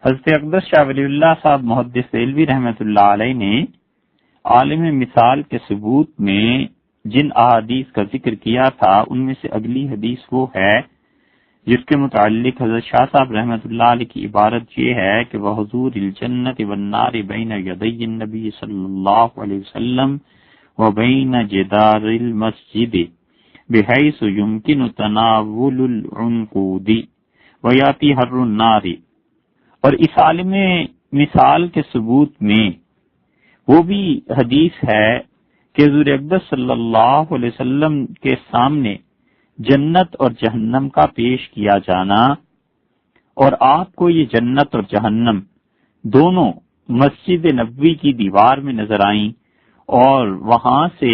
حضرت اقدس شاہ ولی اللہ صاحب محدث دہلوی رحمۃ اللہ علیہ نے عالم مثال کے ثبوت میں جن احادیث کا ذکر کیا تھا ان میں سے اگلی حدیث وہ ہے جس کے متعلق حضرت شاہ صاحب رحمۃ اللہ علیہ کی عبارت یہ ہے کہ وحضور الجنت والنار بین یدی النبی صلی اللہ علیہ وسلم وبین جدار المسجد بحیث یمکن تناول العنقود ویاتی حر النار۔ اور اس عالم مثال کے ثبوت میں وہ بھی حدیث ہے کہ حضور اقدس صلی اللہ علیہ وسلم کے سامنے جنت اور جہنم کا پیش کیا جانا، اور آپ کو یہ جنت اور جہنم دونوں مسجد نبوی کی دیوار میں نظر آئیں، اور وہاں سے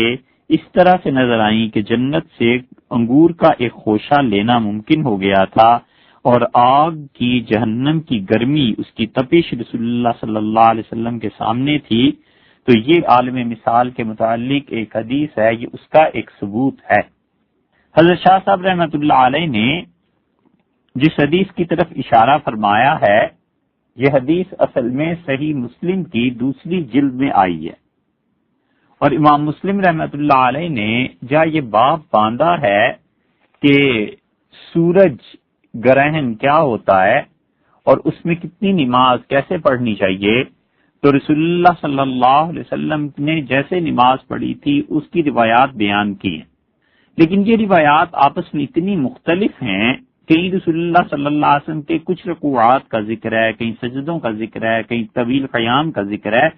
اس طرح سے نظر آئیں کہ جنت سے انگور کا ایک خوشہ لینا ممکن ہو گیا تھا، اور آگ کی جہنم کی گرمی اس کی تپش رسول اللہ صلی اللہ علیہ وسلم کے سامنے تھی۔ تو یہ عالم مثال کے متعلق ایک حدیث ہے، یہ اس کا ایک ثبوت ہے۔ حضرت شاہ صاحب رحمۃ اللہ علیہ نے جس حدیث کی طرف اشارہ فرمایا ہے یہ حدیث اصل میں صحیح مسلم کی دوسری جلد میں آئی ہے، اور امام مسلم رحمۃ اللہ علیہ نے جہاں یہ باب باندھا ہے کہ سورج گرہن کیا ہوتا ہے اور اس میں کتنی نماز کیسے پڑھنی چاہیے، تو رسول اللہ صلی اللہ علیہ وسلم نے جیسے نماز پڑھی تھی اس کی روایات بیان کی ہیں، لیکن یہ روایات آپس میں اتنی مختلف ہیں، کہیں رسول اللہ صلی اللہ علیہ وسلم کے کچھ رکوعات کا ذکر ہے، کہیں سجدوں کا ذکر ہے، کہیں طویل قیام کا ذکر ہے،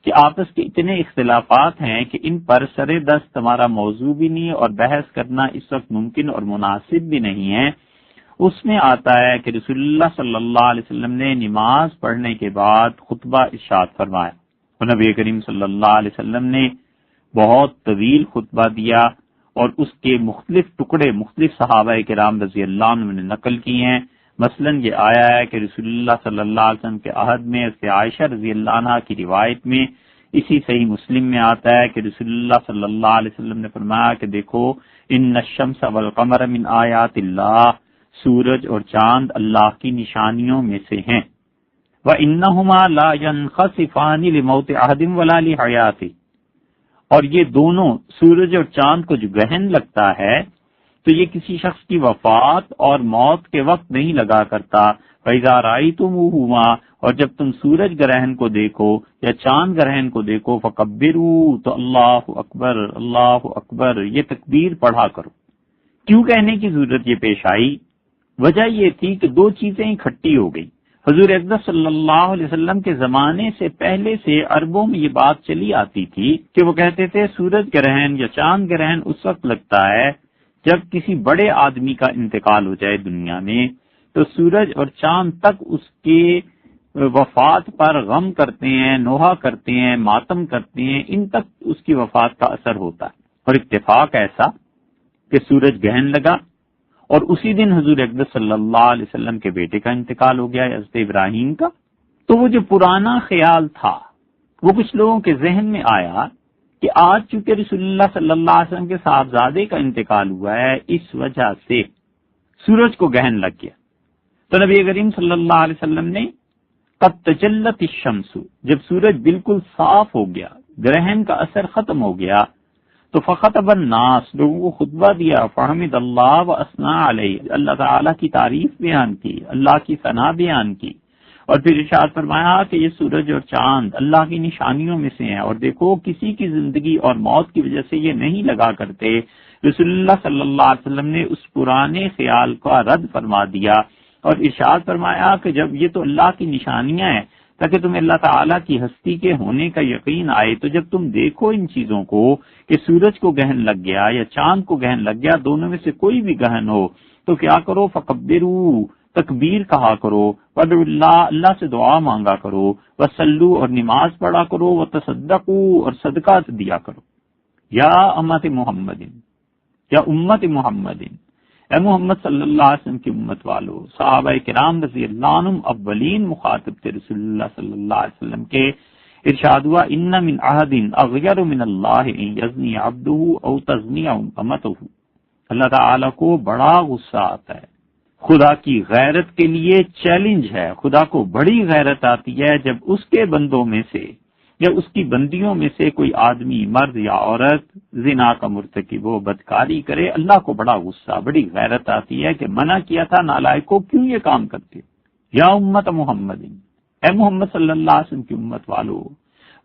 کہ آپس کے اتنے اختلافات ہیں کہ ان پر سر دست ہمارا موضوع بھی نہیں اور بحث کرنا اس وقت ممکن اور مناسب بھی نہیں ہے۔ اس میں آتا ہے کہ رسول اللہ صلی اللہ علیہ وسلم نے نماز پڑھنے کے بعد خطبہ ارشاد فرمایا، اور نبی کریم صلی اللہ علیہ وسلم نے بہت طویل خطبہ دیا، اور اس کے مختلف ٹکڑے مختلف صحابہ کرام رضی اللہ عنہ نے نقل کی ہیں۔ مثلا یہ آیا ہے کہ رسول اللہ صلی اللہ علیہ وسلم کے عہد میں حضرت عائشہ رضی اللہ عنہ کی روایت میں اسی صحیح مسلم میں آتا ہے کہ رسول اللہ صلی اللہ علیہ وسلم نے فرمایا کہ دیکھو ان الشمس والقمر من آیات اللہ، سورج اور چاند اللہ کی نشانیوں میں سے ہیں، وَإِنَّهُمَا لَا يَنْخَسِفَانِ لِمَوْتِ أَحَدٍ وَلَا لِحَيَاتِهِ، اور یہ دونوں سورج اور چاند کو جو گرہن لگتا ہے تو یہ کسی شخص کی وفات اور موت کے وقت نہیں لگا کرتا۔ فَإِذَا رَأَيْتُمُوهُمَا، اور جب تم سورج گرہن کو دیکھو یا چاند گرہن کو دیکھو، فَكَبِّرُوا، تو اللہ اکبر اللہ اکبر یہ تکبیر پڑھا کرو۔ کیوں کہنے کی ضرورت یہ پیش آئی؟ وجہ یہ تھی کہ دو چیزیں اکٹھی ہو گئی۔ حضور اقدس صلی اللہ علیہ وسلم کے زمانے سے پہلے سے عربوں میں یہ بات چلی آتی تھی کہ وہ کہتے تھے سورج گرہن یا چاند گرہن اس وقت لگتا ہے جب کسی بڑے آدمی کا انتقال ہو جائے دنیا میں، تو سورج اور چاند تک اس کے وفات پر غم کرتے ہیں، نوحہ کرتے ہیں، ماتم کرتے ہیں، ان تک اس کی وفات کا اثر ہوتا ہے۔ اور اتفاق ایسا کہ سورج گرہن لگا اور اسی دن حضور اقدس صلی اللہ علیہ وسلم کے بیٹے کا انتقال ہو گیا، حضرت ابراہیم کا۔ تو وہ جو پرانا خیال تھا وہ کچھ لوگوں کے ذہن میں آیا کہ آج چونکہ رسول اللہ صلی اللہ علیہ وسلم کے صاحبزادے کا انتقال ہوا ہے، اس وجہ سے سورج کو گرہن لگ گیا۔ تو نبی کریم صلی اللہ علیہ وسلم نے قد تجلت الشمس، جب سورج بالکل صاف ہو گیا، گرہن کا اثر ختم ہو گیا، تو فخطب الناس، لوگوں کو خطبہ دیا، فحمد اللہ و اثنا علیہ، اللہ تعالیٰ کی تعریف بیان کی، اللہ کی ثنا بیان کی، اور پھر ارشاد فرمایا کہ یہ سورج اور چاند اللہ کی نشانیوں میں سے ہیں، اور دیکھو کسی کی زندگی اور موت کی وجہ سے یہ نہیں لگا کرتے۔ رسول اللہ صلی اللہ علیہ وسلم نے اس پرانے خیال کا رد فرما دیا اور ارشاد فرمایا کہ جب یہ تو اللہ کی نشانیاں ہیں تاکہ تمہیں اللہ تعالیٰ کی ہستی کے ہونے کا یقین آئے، تو جب تم دیکھو ان چیزوں کو کہ سورج کو گرہن لگ گیا یا چاند کو گرہن لگ گیا، دونوں میں سے کوئی بھی گرہن ہو، تو کیا کرو؟ فکبروا، تکبیر کہا کرو، وادعوا اللہ، اللہ سے دعا مانگا کرو، وصلوا، اور نماز پڑھا کرو، وتصدقوا، اور صدقہ دیا کرو۔ یا امت محمد، یا امت محمد، اے محمد صلی اللہ علیہ وسلم کی امت والو، صحابہ کرام رضی اللہ عنہم اولین مخاطب تھے رسول اللہ صلی اللہ علیہ وسلم کے۔ ارشاد ہوا ان من احد اغیر من اللہ ان یزنی عبدہ او تزنی امتہ، اللہ تعالیٰ کو بڑا غصہ آتا ہے خدا کی غیرت کے لیے چیلنج ہے. خدا کو بڑی غیرت آتی ہے جب اس کے بندوں میں سے یا اس کی بندیوں میں سے کوئی آدمی، مرد یا عورت زنا کا مرتکب ہو، بدکاری کرے. اللہ کو بڑا غصہ، بڑی غیرت آتی ہے کہ منع کیا تھا نالائق کو، کیوں یہ کام کرتے؟ یا امت محمد، اے محمد صلی اللہ علیہ وسلم کی امت والو،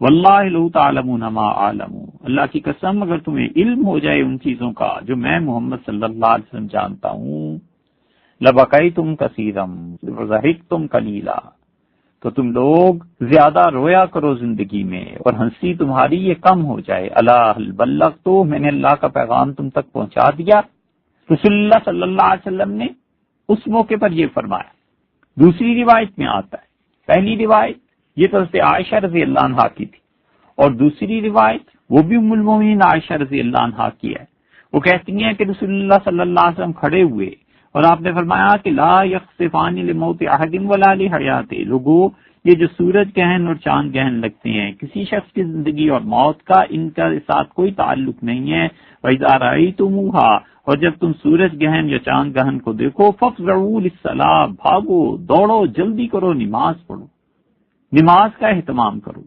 واللہ لو تعلمون ما اعلم، اللہ کی قسم اگر تمہیں علم ہو جائے ان چیزوں کا جو میں محمد صلی اللہ علیہ وسلم جانتا ہوں، لبقیتم کثیرا وضحکتم قلیلا، تو تم لوگ زیادہ رویا کرو زندگی میں اور ہنسی تمہاری یہ کم ہو جائے. الا ہل بلغت، تو میں نے اللہ کا پیغام تم تک پہنچا دیا. رسول اللہ صلی اللہ علیہ وسلم نے اس موقع پر یہ فرمایا. دوسری روایت میں آتا ہے، پہلی روایت یہ تو حضرت عائشہ رضی اللہ عنہا کی تھی، اور دوسری روایت وہ بھی ام المومنین عائشہ رضی اللہ عنہا کی ہے. وہ کہتی ہیں کہ رسول اللہ صلی اللہ علیہ وسلم کھڑے ہوئے اور آپ نے فرمایا کہ لا یخسفان لموت احد ولا لحیات، لوگو یہ جو سورج گہن اور چاند گہن لگتے ہیں کسی شخص کی زندگی اور موت کا ان کا ساتھ کوئی تعلق نہیں ہے. وَإِذَا رَأَيْتُمُوهَا، اور جب تم سورج گہن یا چاند گہن کو دیکھو، فَافْزَعُوا لِلصَّلَاةِ، بھاگو دوڑو جلدی کرو نماز پڑھو، نماز کا اہتمام کرو.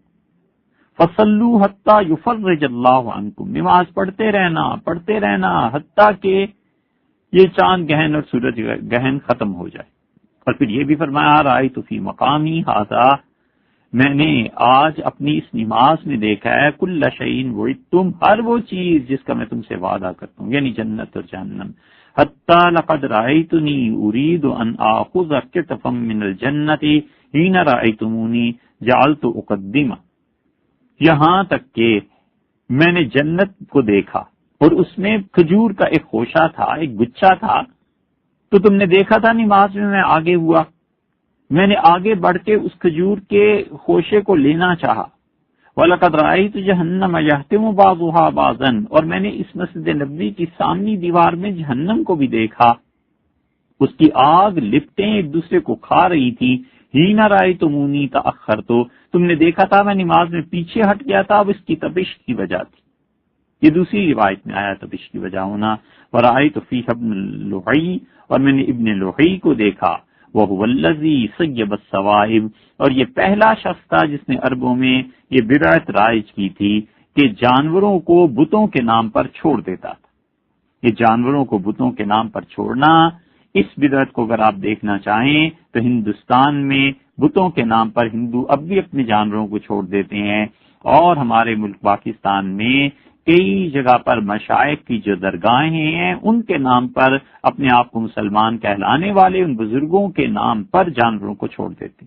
فَصَلُّوا حَتَّى يُفَرِّجَ اللَّهُ عَنكُم، نماز پڑھتے رہنا حتیٰ کہ یہ چاند گہن اور سورج گہن ختم ہو جائے. اور پھر یہ بھی فرمایا رأیت فی مقامی ھذا، میں نے آج اپنی اس نماز میں دیکھا ہے کل شیء وعدتم، ہر وہ چیز جس کا میں تم سے وعدہ کرتا ہوں، یعنی جنت اور جہنم. حتی لقد رأیتنی ارید ان آخذ قطفا من الجنت حین رأیتمونی جعلت اقدمہ، یہاں تک کہ میں نے جنت کو دیکھا اور اس میں کھجور کا ایک خوشہ تھا، ایک گچھا تھا، تو تم نے دیکھا تھا نماز میں آگے ہوا، میں نے آگے بڑھ کے اس کھجور کے خوشے کو لینا چاہا. وَلَقَدْ رَأَيْتُ جَهَنَّمَ يَحْتِمُ بَعْضُهَا بَعْضًا، اور میں نے اس مسجد نبوی کی سامنی دیوار میں جہنم کو بھی دیکھا، اس کی آگ لپٹیں ایک دوسرے کو کھا رہی تھی. حِينَ رَأَيْتُمُونِي تَأَخَّرْتُ، تم نے دیکھا تھا میں نماز میں پیچھے ہٹ گیا تھا، اب اس کی تپش کی وجہ تھی. یہ دوسری روایت میں آیا تپش کی وجہ ہونا. وَرَأَيْتُ فِيهَا ابْنَ لُحَيْ، اور میں نے ابن لوحی کو دیکھا. وَهُوَ الَّذِي صَيَّبَ الصَّوَائِبَ، اور یہ پہلا شخص تھا جس نے عربوں میں یہ بدعت رائج کی تھی کہ جانوروں کو بتوں کے نام پر چھوڑ دیتا تھا. یہ جانوروں کو بتوں کے نام پر چھوڑنا، اس بدعت کو اگر آپ دیکھنا چاہیں تو ہندوستان میں بتوں کے نام پر ہندو اب بھی اپنے جانوروں کو چھوڑ دیتے ہیں، اور ہمارے ملک پاکستان میں کئی جگہ پر مشائخ کی جو درگاہیں ہیں ان کے نام پر اپنے آپ کو مسلمان کہلانے والے ان بزرگوں کے نام پر جانوروں کو چھوڑ دیتے.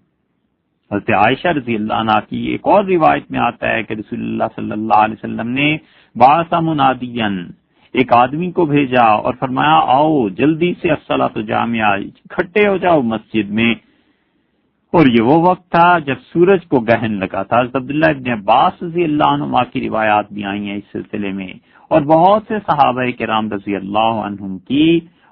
حضرت عائشہ رضی اللہ عنہ کی ایک اور روایت میں آتا ہے کہ رسول اللہ صلی اللہ علیہ وسلم نے بعث منادیاً، ایک آدمی کو بھیجا اور فرمایا آؤ جلدی سے الصلاۃ جامعہ، اکٹھے ہو جاؤ مسجد میں. اور یہ وہ وقت تھا جب سورج کو گہن لگا تھا. حضرت عبداللہ ابن عباس رضی اللہ عنہما کی روایات بھی آئی ہیں اس سلسلے میں، اور بہت سے صحابہ کرام رضی اللہ عنہم کی،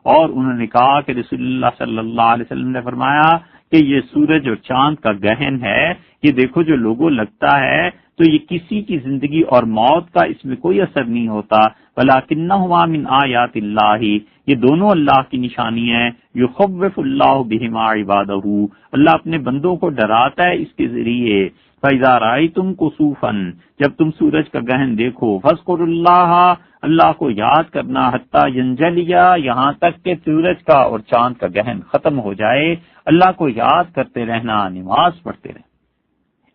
اور انہوں نے کہا کہ رسول اللہ صلی اللہ علیہ وسلم نے فرمایا کہ یہ سورج اور چاند کا گہن ہے، یہ دیکھو جو لوگوں لگتا ہے تو یہ کسی کی زندگی اور موت کا اس میں کوئی اثر نہیں ہوتا. وَلَٰكِنَّهُمَا مِنْ آیَاتِ اللَّهِ، یہ دونوں اللہ کی نشانی ہے. يُخَوِّفُ اللَّهُ بِهِمَا عِبَادَهُ، اللہ اپنے بندوں کو ڈراتا ہے اس کے ذریعے. فَإِذَا رَأَيْتُمْ كُسُوفًا، جب تم سورج کا گہن دیکھو، فَاذْكُرُوا اللَّهَ، اللہ کو یاد کرنا، حتیٰ ينجلیا، یہاں تک کہ سورج کا اور چاند کا گہن ختم ہو جائے، اللہ کو یاد کرتے رہنا، نماز پڑھتے رہنا.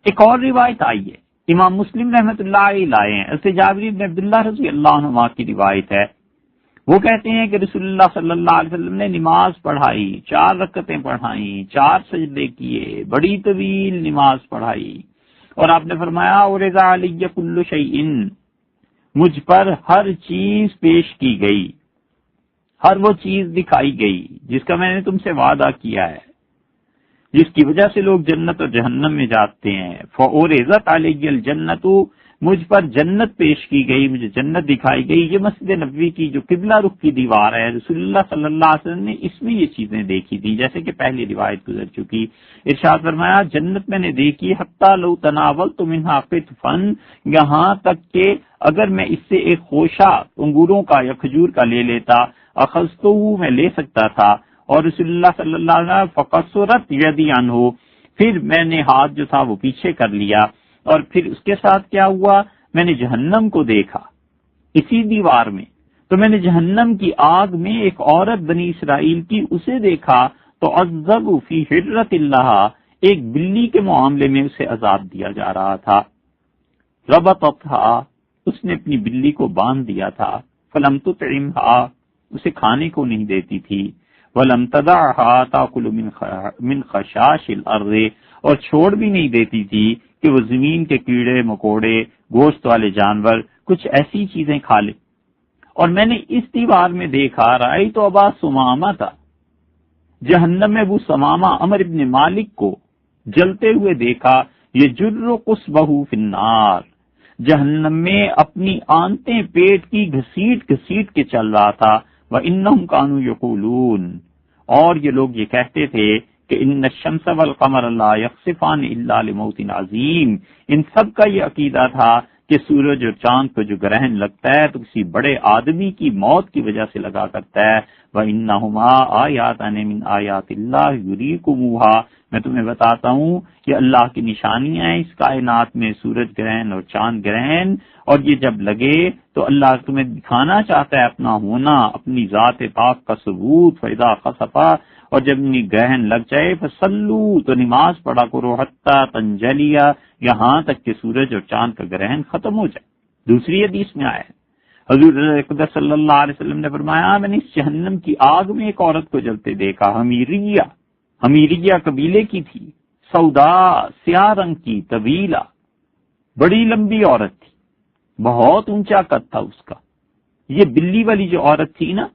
ایک اور روایت آئی ہے، امام مسلم رحمۃ اللہ علیہ لائے ہیں، اس سے جابر بن عبداللہ رضی اللہ عنہما کی روایت ہے. وہ کہتے ہیں کہ رسول اللہ صلی اللہ علیہ وسلم نے نماز پڑھائی، 4 رکعتیں پڑھائیں، 4 سجدے کیے، بڑی طویل نماز پڑھائی، اور آپ نے فرمایا اورضا علی کل شیء، مجھ پر ہر چیز پیش کی گئی، ہر وہ چیز دکھائی گئی جس کا میں نے تم سے وعدہ کیا ہے، جس کی وجہ سے لوگ جنت اور جہنم میں جاتے ہیں. فَأُورِزَتْ عَلَيَّ الْجَنَّةُ، مجھ پر جنت پیش کی گئی، مجھے جنت دکھائی گئی. یہ مسجد نبوی کی جو قبلہ رخ کی دیوار ہے، رسول اللہ صلی اللہ علیہ وسلم نے اس میں یہ چیزیں دیکھی تھی، جیسے کہ پہلی روایت گزر چکی. ارشاد فرمایا جنت میں نے دیکھی، حتیٰ لو تناولت منہا قطفا، یہاں تک کہ اگر میں اس سے ایک خوشہ انگوروں کا یا کھجور کا لے لیتا، اخذتہ میں لے سکتا تھا، اور رسول اللہ صلی اللہ علیہ وسلم فقصرت یدی عنہ، پھر میں نے ہاتھ جو تھا وہ پیچھے کر لیا، اور پھر اس کے ساتھ کیا ہوا، میں نے جہنم کو دیکھا اسی دیوار میں، تو میں نے جہنم کی آگ میں ایک عورت بنی اسرائیل کی اسے دیکھا تو عذب فی حرۃ اللہ، ایک بلی کے معاملے میں اسے عذاب دیا جا رہا تھا، ربطتھا، اس نے اپنی بلی کو باندھ دیا تھا، فلم تطعمھا، اسے کھانے کو نہیں دیتی تھی، ولم تدعھا تاکل من خشاش الارض، اور چھوڑ بھی نہیں دیتی تھی کہ وہ زمین کے کیڑے مکوڑے گوشت والے جانور کچھ ایسی چیزیں کھا لے۔ اور میں نے اس دیوار میں دیکھا رأیت ابا ثمامہ تھا، جہنم میں ابو ثمامہ عمر ابن مالک کو جلتے ہوئے دیکھا، یہ جر قصبہ فی النار، جہنم میں اپنی آنتیں پیٹ کی گھسیٹ گھسیٹ کے چل رہا تھا، وَإِنَّهُمْ كَانُوا يَقُولُونَ، اور یہ لوگ یہ کہتے تھے کہ ان الشمس والقمر لا يخسفان الا لموت عظیم، ان سب کا یہ عقیدہ تھا کہ سورج اور چاند کو جو گرہن لگتا ہے تو کسی بڑے آدمی کی موت کی وجہ سے لگا کرتا ہے، وَإِنَّهُمَا آیاتان من آیات اللہ یریکموہا، میں تمہیں بتاتا ہوں کہ اللہ کی نشانیاں ہیں اس کائنات میں، سورج گرہن اور چاند گرہن، اور یہ جب لگے تو اللہ تمہیں دکھانا چاہتا ہے اپنا ہونا، اپنی ذات پاک کا ثبوت، فَإِذَا خَسَفَ، اور جب گرہن لگ جائے فصلو، تو نماز پڑھا کرو، حتی تنجلیہ، یہاں تک کہ سورج اور چاند کا گرہن ختم ہو جائے۔ دوسری حدیث میں آیا ہے، حضور اقدس صلی اللہ علیہ وسلم نے فرمایا میں نے اس جہنم کی آگ میں ایک عورت کو جلتے دیکھا، حمیریہ قبیلے کی تھی، سودا، سیاہ رنگ کی، طویلہ، بڑی لمبی عورت تھی، بہت اونچا قد تھا اس کا۔ یہ بلی والی جو عورت تھی نا،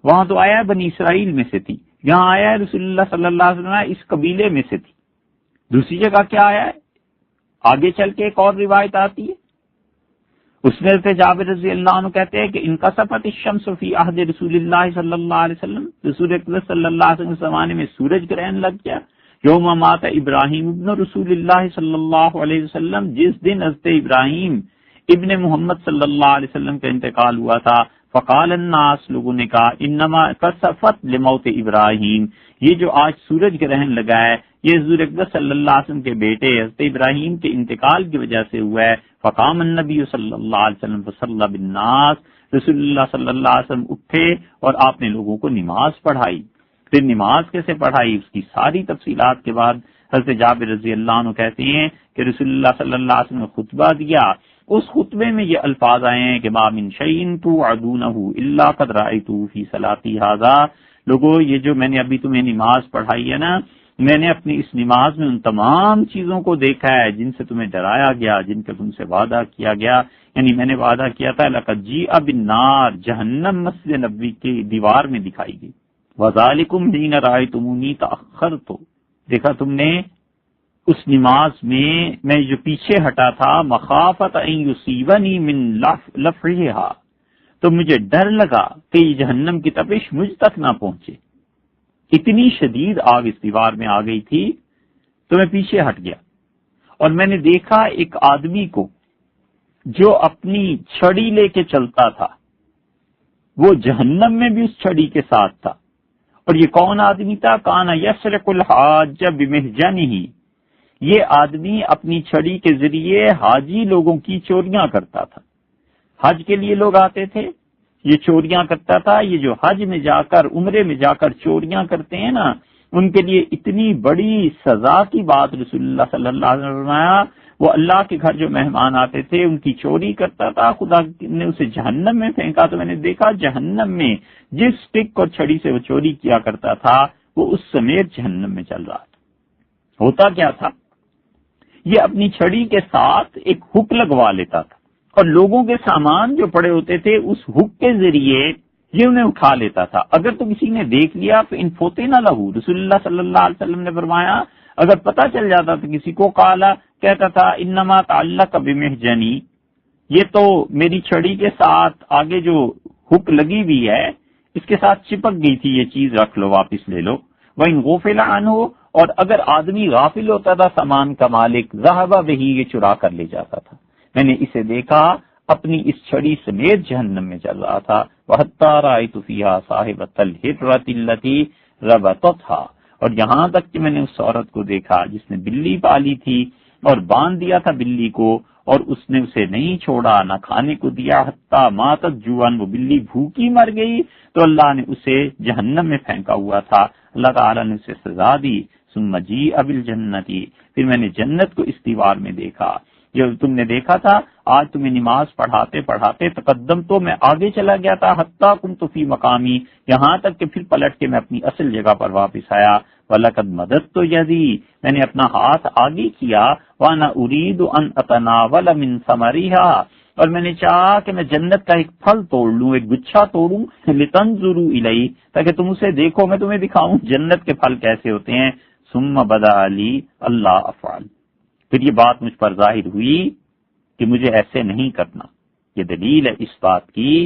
وہاں تو آیا بنی اسرائیل میں سے تھی، یہاں آیا رسول اللہ صلی اللہ علیہ وسلم اس قبیلے میں سے تھی۔ دوسری جگہ کیا آیا ہے، آگے چل کے ایک اور روایت آتی ہے، اس میں سے جابر رضی اللہ عنہ کہتے ہیں کہ انکسفت الشمس فی عہد رسول اللہ صلی اللہ علیہ وسلم، رسول اکرم صلی اللہ علیہ وسلم کے زمانے میں سورج گرہن لگ گیا، یوم مات ابراہیم ابن رسول اللہ صلی اللہ علیہ وسلم، جس دن حضرت ابراہیم ابن محمد صلی اللہ علیہ وسلم کا انتقال ہوا تھا، فقال الناس، لوگوں نے کہا، انما کسفت لموت ابراہیم، یہ جو آج سورج گرہن لگا ہے یہ حضور اقدس صلی اللہ علیہ وسلم کے بیٹے حضرت ابراہیم کے انتقال کی وجہ سے ہوا ہے۔ فقام النبی صلی اللہ علیہ وسلم فصلی بالناس، رسول اللہ صلی اللہ علیہ وسلم اٹھے اور آپ نے لوگوں کو نماز پڑھائی۔ پھر نماز کیسے پڑھائی اس کی ساری تفصیلات کے بعد حضرت جابر رضی اللہ عنہ کہتے ہیں کہ رسول اللہ صلی اللہ علیہ وسلم نے خطبہ دیا، اس خطبے میں یہ الفاظ آئے ہیں کہ ما من شیء توعدونہ الا قد رأیت فی صلاتی ھذا، لوگو یہ جو میں نے ابھی تمہیں نماز پڑھائی ہے نا، میں نے اپنی اس نماز میں ان تمام چیزوں کو دیکھا ہے جن سے تمہیں ڈرایا گیا، جن کا تم سے وعدہ کیا گیا، یعنی میں نے وعدہ کیا تھا لقد جیء بالنار، جہنم مسجد نبوی کی دیوار میں دکھائی گئی، وذالکم حین رأیتمونی تأخرت، دیکھا تم نے اس نماز میں جو پیچھے ہٹا تھا، مخافت ان یصیبنی من لفحھا، تو مجھے ڈر لگا کہ یہ جہنم کی تپش مجھ تک نہ پہنچے، اتنی شدید آگ اس دیوار میں آ گئی تھی، تو میں پیچھے ہٹ گیا اور میں نے دیکھا ایک آدمی کو جو اپنی چھڑی لے کے چلتا تھا، وہ جہنم میں بھی اس چھڑی کے ساتھ تھا۔ اور یہ کون آدمی تھا؟ کان یسرق الحاج بمحجنہ، یہ آدمی اپنی چھڑی کے ذریعے حاجی لوگوں کی چوریاں کرتا تھا، حج کے لیے لوگ آتے تھے، یہ چوریاں کرتا تھا۔ یہ جو حج میں جا کر عمرے میں جا کر چوریاں کرتے ہیں نا، ان کے لیے اتنی بڑی سزا کی بات رسول اللہ صلی اللہ علیہ وسلم نے فرمایا، وہ اللہ کے گھر جو مہمان آتے تھے ان کی چوری کرتا تھا، خدا نے اسے جہنم میں پھینکا، تو میں نے دیکھا جہنم میں جس سٹک اور چھڑی سے وہ چوری کیا کرتا تھا وہ اس سمیت جہنم میں چل رہا تھا۔ ہوتا کیا تھا، یہ اپنی چھڑی کے ساتھ ایک ہک لگوا لیتا تھا اور لوگوں کے سامان جو پڑے ہوتے تھے اس ہک کے ذریعے یہ انہیں اٹھا لیتا تھا۔ اگر تو کسی نے دیکھ لیا تو انفوتنا لہو، رسول اللہ صلی اللہ علیہ وسلم نے فرمایا اگر پتہ چل جاتا تو کسی کو قالا، کہتا تھا انما تعلق بمحجنی، یہ تو میری چھڑی کے ساتھ آگے جو ہک لگی ہوئی ہے اس کے ساتھ چپک گئی تھی، یہ چیز رکھ لو، واپس لے لو۔ وَإِن غُفِلَ عَنْهُ، اور اگر آدمی غافل ہوتا تھا سامان کا مالک، ذهب بِهِ، یہ چرا کر لے جاتا تھا۔ میں نے اسے دیکھا اپنی اس چھڑی سمیت جہنم میں چل رہا تھا۔ وَحَتَّى رَأَيْتُ فِيهَا صَاحِبَةَ الْحِرَّةِ الَّتِي ربطتھا، اور یہاں تک کہ میں نے اس عورت کو دیکھا جس نے بلی پالی تھی اور باندھ دیا تھا بلی کو، اور اس نے اسے نہیں چھوڑا، نہ کھانے کو دیا، حتی ماتت جوعاً، وہ بلی بھوکی مر گئی، تو اللہ نے اسے جہنم میں پھینکا ہوا تھا، اللہ تعالیٰ نے اسے سزا دی۔ ثم جیء بالجنتی، پھر میں نے جنت کو اس دیوار میں دیکھا۔ جو تم نے دیکھا تھا، آج تمہیں نماز پڑھاتے پڑھاتے تقدم تو میں آگے چلا گیا تھا، حتی کنت فی مقامی، یہاں تک کہ پھر پلٹ کے میں اپنی اصل جگہ پر واپس آیا۔ وَلَقَدْ مَدَدتُّ يَدِي، میں نے اپنا ہاتھ آگے کیا، وَأَنَا أُرِيدُ أَنْ أَتَنَاوَلَ مِنْ ثَمَرِهَا، اور میں نے چاہا کہ میں جنت کا ایک پھل توڑ لوں، ایک گچھا توڑوں، لِتَنْظُرُوا إِلَيْهِ، تاکہ تم اسے دیکھو، میں تمہیں دکھاؤں جنت کے پھل کیسے ہوتے ہیں۔ ثُمَّ بَدَا لِي أَلَّا أَفْعَلَ، پھر یہ بات مجھ پر ظاہر ہوئی کہ مجھے ایسے نہیں کرنا۔ یہ دلیل ہے اس بات کی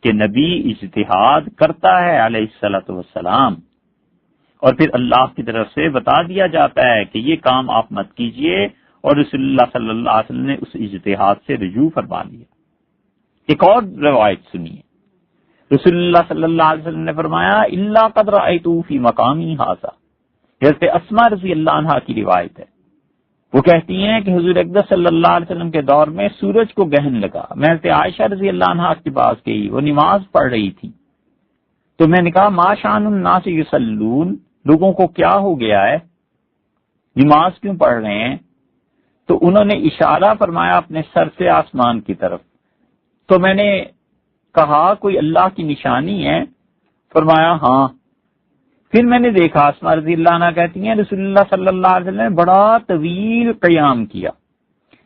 کہ نبی اجتہاد کرتا ہے علیہ الصلوۃ والسلام، اور پھر اللہ کی طرف سے بتا دیا جاتا ہے کہ یہ کام آپ مت کیجئے، اور رسول اللہ صلی اللہ علیہ وسلم نے اس اجتہاد سے رجوع فرما لیا۔ ایک اور روایت سنیے، رسول اللہ صلی اللہ علیہ وسلم نے فرمایا الا قد رأیت فی مقامی ھذا، حضرت اسماء رضی اللہ عنہا کی روایت ہے، وہ کہتی ہیں کہ حضور اقدس صلی اللہ علیہ وسلم کے دور میں سورج کو گہن لگا، میں حضرت عائشہ رضی اللہ عنہا کے پاس گئی، وہ نماز پڑھ رہی تھی، تو میں نے کہا ما شان الناس یصلون، لوگوں کو کیا ہو گیا ہے، نماز کیوں پڑھ رہے ہیں؟ تو انہوں نے اشارہ فرمایا اپنے سر سے آسمان کی طرف، تو میں نے کہا کوئی اللہ کی نشانی ہے؟ فرمایا ہاں۔ پھر میں نے دیکھا، اسماء رضی اللہ عنہ کہتی ہیں رسول اللہ صلی اللہ علیہ وسلم نے بڑا طویل قیام کیا،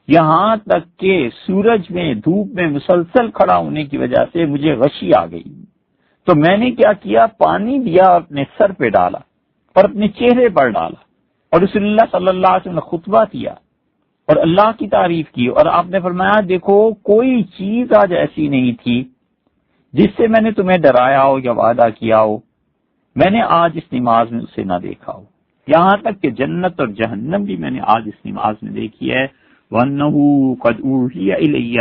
یہاں تک کہ سورج میں دھوپ میں مسلسل کھڑا ہونے کی وجہ سے مجھے غشی آ گئی، تو میں نے کیا کیا، پانی لیا اور اپنے سر پہ ڈالا اور اپنے چہرے پر ڈالا، اور رسول اللہ صلی اللہ علیہ وسلم نے خطبہ دیا اور اللہ کی تعریف کی، اور آپ نے فرمایا دیکھو کوئی چیز آج ایسی نہیں تھی جس سے میں نے تمہیں ڈرایا ہو یا وعدہ کیا ہو، میں نے آج اس نماز میں اسے نہ دیکھا ہو، یہاں تک کہ جنت اور جہنم بھی میں نے آج اس نماز میں دیکھی ہے۔ وَأَنَّهُ قَدْ أُوحِيَ إِلَيَّ،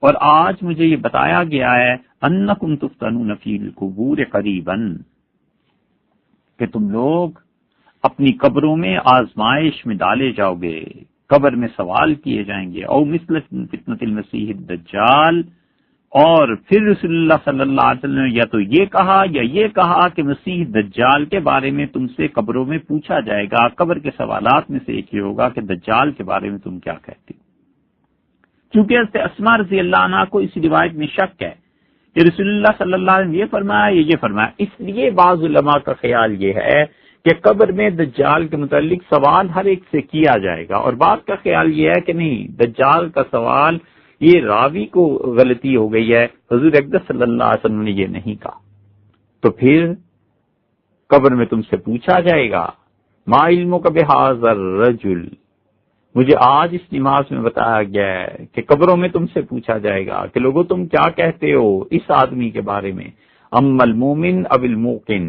اور آج مجھے یہ بتایا گیا ہے أَنَّكُمْ تُفْتَنُونَ فِي الْقُبُورِ قَرِيبًا، کہ تم لوگ اپنی قبروں میں آزمائش میں ڈالے جاؤ گے، قبر میں سوال کیے جائیں گے، او مثل فتنة المسیح الدجال، اور پھر رسول اللہ صلی اللہ علیہ وسلم نے یا تو یہ کہا یا یہ کہا کہ مسیح دجال کے بارے میں تم سے قبروں میں پوچھا جائے گا، قبر کے سوالات میں سے ایک یہ ہوگا کہ دجال کے بارے میں تم کیا کہتے ہو۔ چونکہ حضرت اسماء رضی اللہ عنہا کو اس روایت میں شک ہے کہ رسول اللہ صلی اللہ علیہ وسلم یہ فرمایا یہ فرمایا، اس لیے بعض علماء کا خیال یہ ہے کہ قبر میں دجال کے متعلق سوال ہر ایک سے کیا جائے گا، اور بعض کا خیال یہ ہے کہ نہیں، دجال کا سوال یہ راوی کو غلطی ہو گئی ہے، حضور اقدس صلی اللہ علیہ وسلم نے یہ نہیں کہا۔ تو پھر قبر میں تم سے پوچھا جائے گا ما علمک بہذا الرجل، مجھے آج اس نماز میں بتایا گیا ہے کہ قبروں میں تم سے پوچھا جائے گا کہ لوگوں تم کیا کہتے ہو اس آدمی کے بارے میں، ام المومن اب الموقن،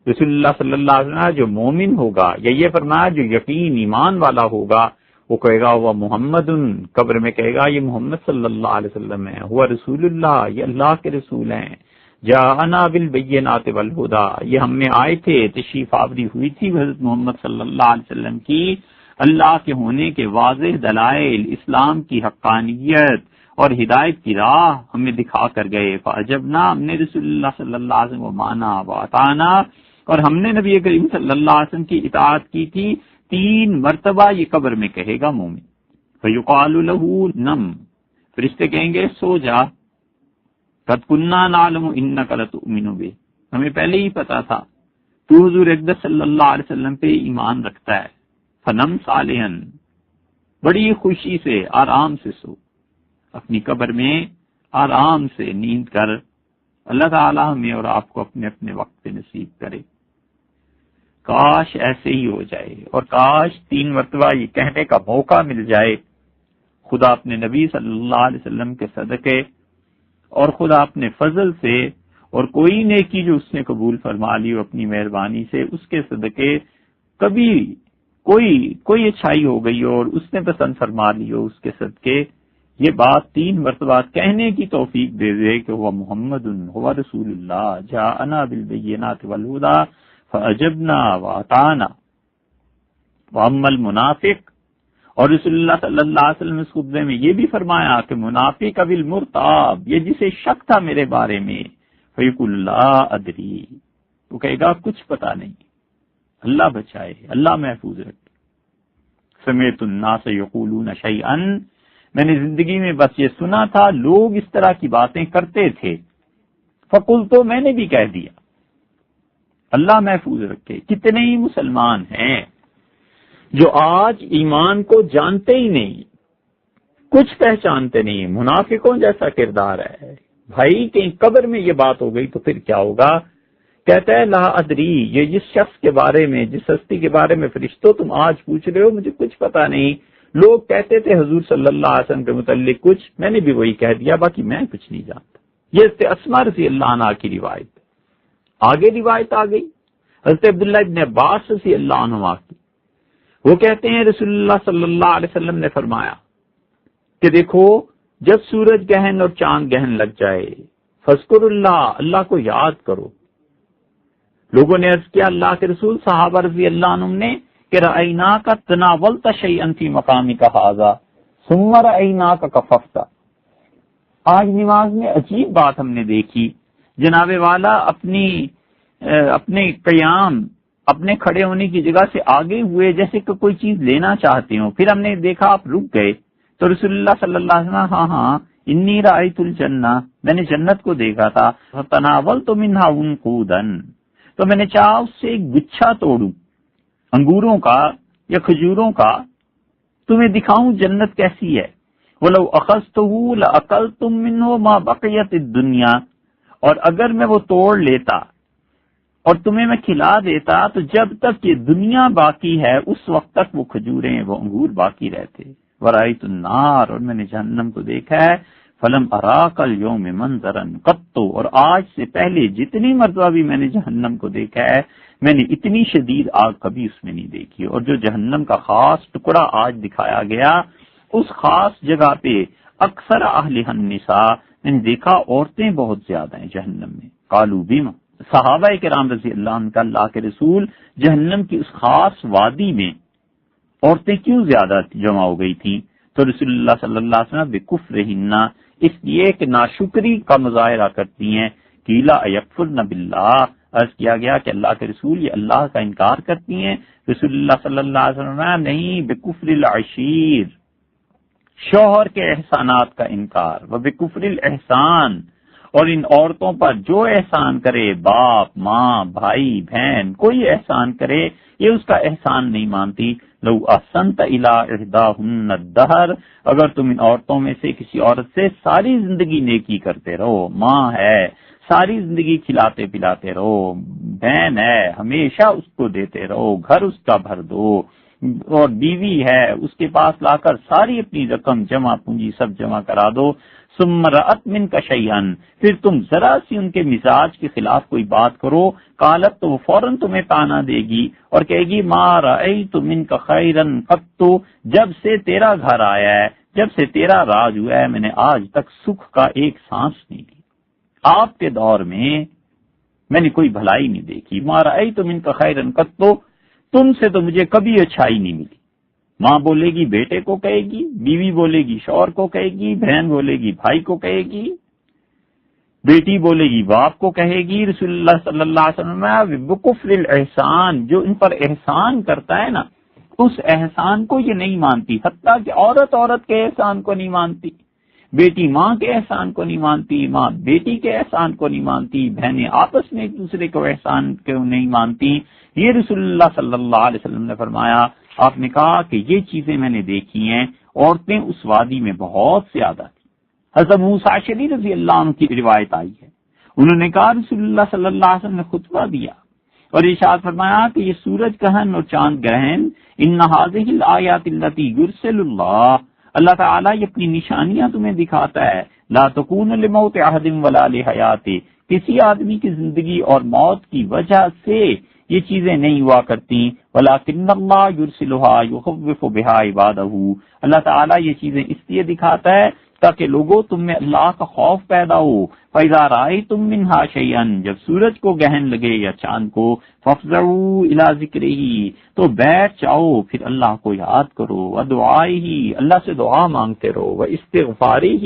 رسول اللہ صلی اللہ علیہ وسلم جو مومن ہوگا یا یہ فرمایا جو یقین ایمان والا ہوگا، وہ کہے گا وہ محمد، قبر میں کہے گا یہ محمد صلی اللہ علیہ وسلم ہے، ہوا رسول اللہ، یہ اللہ کے رسول ہیں، جاءنا بالبینات والہدی، یہ ہم میں آئے تھے، تشریف آوری ہوئی تھی حضرت محمد صلی اللہ علیہ وسلم کی اللہ کے ہونے کے واضح دلائل، اسلام کی حقانیت اور ہدایت کی راہ ہمیں دکھا کر گئے، فعجبنا، ہم نے رسول اللہ صلی اللہ علیہ وسلم کو مانا واطعنا، اور ہم نے نبی کریم صلی اللہ علیہ وسلم کی اطاعت کی تھی۔ 3 مرتبہ یہ قبر میں کہے گا مومن، فیقال لہ نم، فرشتے کہیں گے سو جا، قد کنا نعلم انک لتؤمن بہ، ہمیں پہلے ہی پتا تھا تو حضور اقدس صلی اللہ علیہ وسلم پہ ایمان رکھتا ہے، فنم صالحا، بڑی خوشی سے آرام سے سو، اپنی قبر میں آرام سے نیند کر، اللہ تعالی ہمیں اور آپ کو اپنے اپنے وقت پہ نصیب کرے۔ کاش ایسے ہی ہو جائے، اور کاش 3 مرتبہ یہ کہنے کا موقع مل جائے، خدا اپنے نبی صلی اللہ علیہ وسلم کے صدقے اور خدا اپنے فضل سے اور کوئی نیکی جو اس نے قبول فرما لی ہو اپنی مہربانی سے، اس کے صدقے کبھی کوئی اچھائی ہو گئی ہو اور اس نے پسند فرما لی ہو، اس کے صدقے یہ بات 3 مرتبہ کہنے کی توفیق دے دے کہ وہ محمد، ہوا رسول اللہ، جاءنا بالبینات والہدی، فَأَجَبْنَا وَأَطَعْنَا وَأَمَّا الْمُنَافِقُ، اور رسول اللہ صلی اللہ علیہ وسلم اس خطبے میں یہ بھی فرمایا کہ منافق بالمرتاب، یہ جسے شک تھا میرے بارے میں، فَيَقُولُ لَا أَدْرِي، وہ کہے گا کچھ پتا نہیں، اللہ بچائے، اللہ محفوظ رکھے۔ سمعت الناس یقولون شیئا، میں نے زندگی میں بس یہ سنا تھا لوگ اس طرح کی باتیں کرتے تھے، فقلت، میں نے بھی کہہ دیا، اللہ محفوظ رکھے۔ کتنے ہی مسلمان ہیں جو آج ایمان کو جانتے ہی نہیں، کچھ پہچانتے نہیں، منافقوں جیسا کردار ہے۔ بھائی کہیں قبر میں یہ بات ہو گئی تو پھر کیا ہوگا؟ کہتا ہے لا ادری، یہ جس شخص کے بارے میں، جس ہستی کے بارے میں فرشتوں تم آج پوچھ رہے ہو، مجھے کچھ پتا نہیں۔ لوگ کہتے تھے حضور صلی اللہ علیہ وسلم کے متعلق کچھ، میں نے بھی وہی کہہ دیا، باقی میں کچھ نہیں جانتا۔ یہ حضرت اسماء رضی اللہ عنہا کی روایت۔ آگے روایت آ گئی حضرت عبداللہ ابن عباس رضی اللہ عنہما کی، وہ کہتے ہیں رسول اللہ صلی اللہ علیہ وسلم نے فرمایا کہ دیکھو جب سورج گہن اور چاند گہن لگ جائے، فذکر اللہ، اللہ کو یاد کرو۔ لوگوں نے عرض کیا اللہ کے رسول، صحابہ رضی اللہ عنہم نے، کہ رأیناک تناولت شیئا فی مقامک ھذا ثم رأیناک کففت۔ آج نماز میں عجیب بات ہم نے دیکھی، جناب والا اپنے قیام، اپنے کھڑے ہونے کی جگہ سے آگے ہوئے جیسے کہ کوئی چیز لینا چاہتے ہوں، پھر ہم نے دیکھا آپ رک گئے، تو رسول اللہ صلی اللہ علیہ وسلم، ہاں انی رأیت الجنہ، میں نے جنت کو دیکھا تھا، فتناولت منہا عنقودا، تو میں نے چاہا اس سے ایک گچھا توڑوں انگوروں کا یا کھجوروں کا، تمہیں دکھاؤں جنت کیسی ہے۔ وَلَوْ أَخَذْتُهُ لَأَكَلْتُم مِّنْهُ مَا بَقِيَتِ الدُّنْيَا، اور اگر میں وہ توڑ لیتا اور تمہیں میں کھلا دیتا تو جب تک یہ دنیا باقی ہے اس وقت تک وہ کھجوریں، وہ انگور باقی رہتے۔ وَرَأَيْتُ النَّارَ، اور میں نے جہنم کو دیکھا ہے، فَلَمْ أَرَاكَ الْيَوْمَ مَنظَرًا قَطُّ، اور آج سے پہلے جتنی مرتبہ بھی میں نے جہنم کو دیکھا ہے، میں نے اتنی شدید آگ کبھی اس میں نہیں دیکھی۔ اور جو جہنم کا خاص ٹکڑا آج دکھایا گیا، اس خاص جگہ پہ اکثر اہلہ النساء، میں نے دیکھا عورتیں بہت زیادہ ہیں جہنم میں۔ قالوا بما، صحابہ کرام رضی اللہ عنہ کا اللہ کے رسول، جہنم کی اس خاص وادی میں عورتیں کیوں زیادہ جمع ہو گئی تھیں؟ تو رسول اللہ صلی اللہ علیہ وسلم بکفرہن، اس لیے کہ ناشکری کا مظاہرہ کرتی ہیں۔ قیل ایکفرن باللہ، عرض کیا گیا کہ اللہ کے رسول یہ اللہ کا انکار کرتی ہیں؟ رسول اللہ صلی اللہ علیہ وسلم نہیں، بکفر العشیر، شوہر کے احسانات کا انکار، و بکفر الاحسان، اور ان عورتوں پر جو احسان کرے، باپ، ماں، بھائی، بہن، کوئی احسان کرے، یہ اس کا احسان نہیں مانتی۔ لو احسنت الی احداہن الدہر، اگر تم ان عورتوں میں سے کسی عورت سے ساری زندگی نیکی کرتے رہو، ماں ہے ساری زندگی کھلاتے پلاتے رہو، بہن ہے ہمیشہ اس کو دیتے رہو، گھر اس کا بھر دو، اور بیوی ہے اس کے پاس لا کر ساری اپنی رقم جمع پونجی سب جمع کرا دو، ثم رأت منک شیئا، پھر تم ذرا سی ان کے مزاج کے خلاف کوئی بات کرو، قالت، تو وہ فوراً تمہیں تانا دے گی اور کہے گی ما رأیت منک خیرا قط، جب سے تیرا گھر آیا ہے، جب سے تیرا راج ہوا ہے، میں نے آج تک سکھ کا ایک سانس نہیں لی، آپ کے دور میں نے کوئی بھلائی نہیں دیکھی، ما رأیت منک خیرا قط، تم سے تو مجھے کبھی اچھائی نہیں ملی۔ ماں بولے گی بیٹے کو کہے گی، بیوی بولے گی شوہر کو کہے گی، بہن بولے گی بھائی کو کہے گی، بیٹی بولے گی باپ کو کہے گی۔ رسول اللہ صلی اللہ علیہ وسلم بکفر الاحسان، جو ان پر احسان کرتا ہے نا، اس احسان کو یہ نہیں مانتی، حتیٰ کہ عورت کے احسان کو نہیں مانتی، بیٹی ماں کے احسان کو نہیں مانتی، ماں بیٹی کے احسان کو نہیں مانتی، بہنیں آپس میں ایک دوسرے کو احسان کو نہیں مانتی۔ یہ رسول اللہ صلی اللہ علیہ وسلم نے فرمایا۔ آپ نے کہا کہ یہ چیزیں میں نے دیکھی ہیں، عورتیں اس وادی میں بہت زیادہ تھیں۔ حضرت موسیٰ اشعری رضی اللہ عنہ کی روایت آئی ہے، انہوں نے کہا رسول اللہ صلی اللہ علیہ وسلم نے خطبہ دیا اور ارشاد فرمایا کہ یہ سورج گہن اور چاند گہن، ان هذه الآیات التي یرسل اللہ تعالیٰ یہ اپنی نشانیاں تمہیں دکھاتا ہے، لا تکون لموت احد ولا لحیات، کسی آدمی کی زندگی اور موت کی وجہ سے یہ چیزیں نہیں ہوا کرتی، ولکن اللہ یرسلها یخوف بها عبادہ، اللہ تعالیٰ یہ چیزیں اس لیے دکھاتا ہے تاکہ لوگوں تم میں اللہ کا خوف پیدا ہو۔ فَإِذَا رَأَيْتُم مِّنْهَا شَيْئًا، جب سورج کو گہن لگے یا چاند کو، فَافْزَعُوا إِلَىٰ ذِكْرِهِ، تو بیٹھ جاؤ پھر اللہ کو یاد کرو، وَدُعَائِهِ، اللہ سے دعا مانگتے رہو، وَإِسْتِغْفَارِهِ،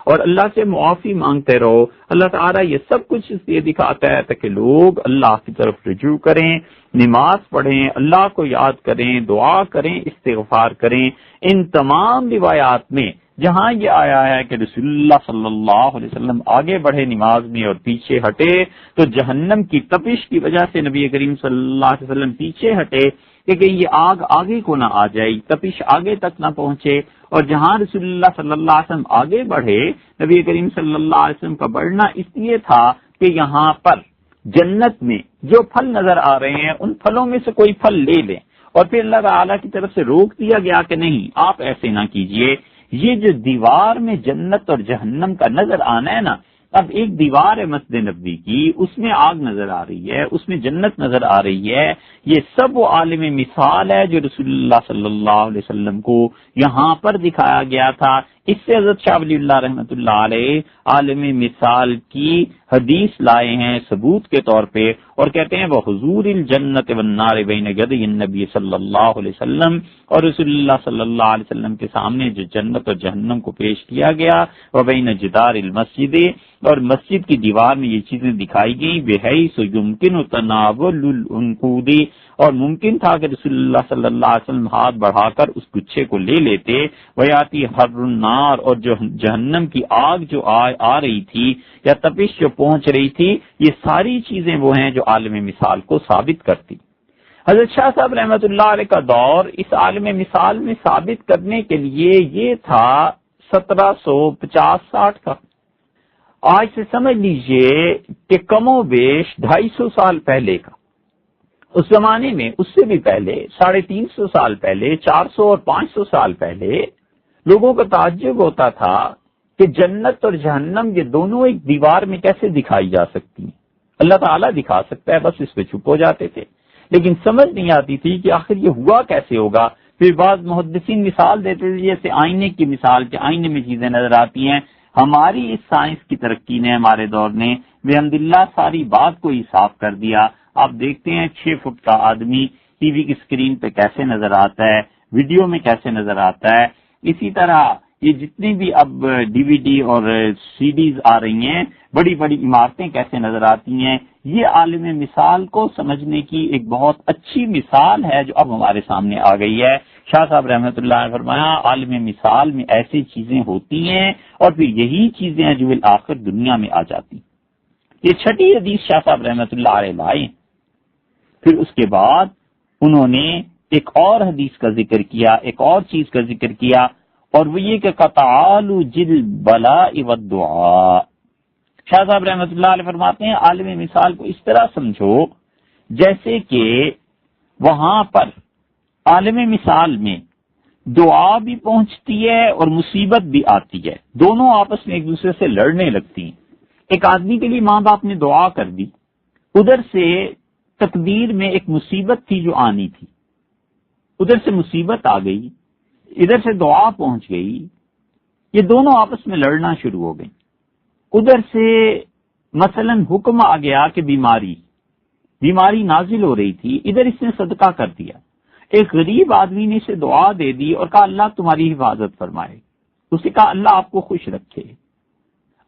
اور اللہ سے معافی مانگتے رہو۔ اللہ تعالیٰ یہ سب کچھ اس لیے دکھاتا ہے تاکہ لوگ اللہ کی طرف رجوع کریں، نماز پڑھیں، اللہ کو یاد کریں، دعا کریں، استغفار کریں۔ ان تمام روایات میں جہاں یہ آیا ہے کہ رسول اللہ صلی اللہ علیہ وسلم آگے بڑھے نماز میں اور پیچھے ہٹے، تو جہنم کی تپش کی وجہ سے نبی کریم صلی اللہ علیہ وسلم پیچھے ہٹے کہ کہیں یہ آگ آگے کو نہ آ جائے، تپش آگے تک نہ پہنچے۔ اور جہاں رسول اللہ صلی اللہ علیہ وسلم آگے بڑھے، نبی کریم صلی اللہ علیہ وسلم کا بڑھنا اس لیے تھا کہ یہاں پر جنت میں جو پھل نظر آ رہے ہیں ان پھلوں میں سے کوئی پھل لے لیں، اور پھر اللہ تعالیٰ کی طرف سے روک دیا گیا کہ نہیں، آپ ایسے نہ کیجئے۔ یہ جو دیوار میں جنت اور جہنم کا نظر آنا ہے نا، اب ایک دیوار ہے مسجد نبوی کی، اس میں آگ نظر آ رہی ہے، اس میں جنت نظر آ رہی ہے، یہ سب وہ عالم مثال ہے جو رسول اللہ صلی اللہ علیہ وسلم کو یہاں پر دکھایا گیا تھا۔ اس سے حضرت شاہ ولی اللہ رحمۃ اللہ علیہ عالم مثال کی حدیث لائے ہیں ثبوت کے طور پہ، اور کہتے ہیں وہ حضور الجنت والنار بین یدی النبی صلی اللہ علیہ وسلم، اور رسول اللہ صلی اللہ علیہ وسلم کے سامنے جو جنت اور جہنم کو پیش کیا گیا، وبین جدار المسجد، اور مسجد کی دیوار میں یہ چیزیں دکھائی گئیں، بحیث یمکن تناول العنقود، اور ممکن تھا کہ رسول اللہ صلی اللہ علیہ وسلم ہاتھ بڑھا کر اس گچھے کو لے لیتے، ویاتی حر النار، اور جو جہنم کی آگ جو آ رہی تھی یا تپش جو پہنچ رہی تھی، یہ ساری چیزیں وہ ہیں جو عالم مثال کو ثابت کرتی۔ حضرت شاہ صاحب رحمۃ اللہ علیہ کا دور اس عالم مثال میں ثابت کرنے کے لیے یہ تھا 1750-60 کا۔ آج سے سمجھ لیجئے کہ کم و بیش 250 سال پہلے کا۔ اس زمانے میں اس سے بھی پہلے 350 سال پہلے، 400 اور 500 سال پہلے لوگوں کا تعجب ہوتا تھا کہ جنت اور جہنم یہ دونوں ایک دیوار میں کیسے دکھائی جا سکتی ہیں۔ اللہ تعالیٰ دکھا سکتا ہے، بس اس پہ چپ ہو جاتے تھے، لیکن سمجھ نہیں آتی تھی کہ آخر یہ ہوا کیسے ہوگا۔ پھر بعض محدثین مثال دیتے تھے جیسے آئینے کی مثال، کہ آئینے میں چیزیں نظر آتی ہیں۔ ہماری اس سائنس کی ترقی نے، ہمارے دور نے بحمداللہ ساری بات کو ہی صاف کر دیا۔ آپ دیکھتے ہیں 6 فٹ کا آدمی ٹی وی کی اسکرین پہ کیسے نظر آتا ہے، ویڈیو میں کیسے نظر آتا ہے۔ اسی طرح یہ جتنی بھی اب ڈی وی ڈی اور سی ڈیز آ رہی ہیں، بڑی بڑی عمارتیں کیسے نظر آتی ہیں، یہ عالم مثال کو سمجھنے کی ایک بہت اچھی مثال ہے جو اب ہمارے سامنے آ گئی ہے۔ شاہ صاحب رحمۃ اللہ نے فرمایا عالم مثال میں ایسی چیزیں ہوتی ہیں اور پھر یہی چیزیں ہیں جو بالآخر دنیا میں آ جاتی۔ یہ 6ٹھی حدیث شاہ صاحب رحمۃ اللہ علیہ لائے۔ پھر اس کے بعد انہوں نے ایک اور حدیث کا ذکر کیا، ایک اور چیز کا ذکر کیا، اور وہ یہ کہ تعالوا جل بلاء والدعاء۔ شاہ صاحب رحمۃ اللہ علیہ فرماتے ہیں عالم مثال کو اس طرح سمجھو جیسے کہ وہاں پر عالم مثال میں دعا بھی پہنچتی ہے اور مصیبت بھی آتی ہے، دونوں آپس میں ایک دوسرے سے لڑنے لگتی ہیں۔ ایک آدمی کے لیے ماں باپ نے دعا کر دی، ادھر سے تقدیر میں ایک مصیبت تھی جو آنی تھی، ادھر سے مصیبت آ گئی، ادھر سے دعا پہنچ گئی، یہ دونوں آپس میں لڑنا شروع ہو گئی۔ ادھر سے مثلا حکم آ گیا کہ بیماری نازل ہو رہی تھی، ادھر اس نے صدقہ کر دیا۔ ایک غریب آدمی نے اسے دعا دے دی اور کہا اللہ تمہاری حفاظت فرمائے، اسے کہا اللہ آپ کو خوش رکھے،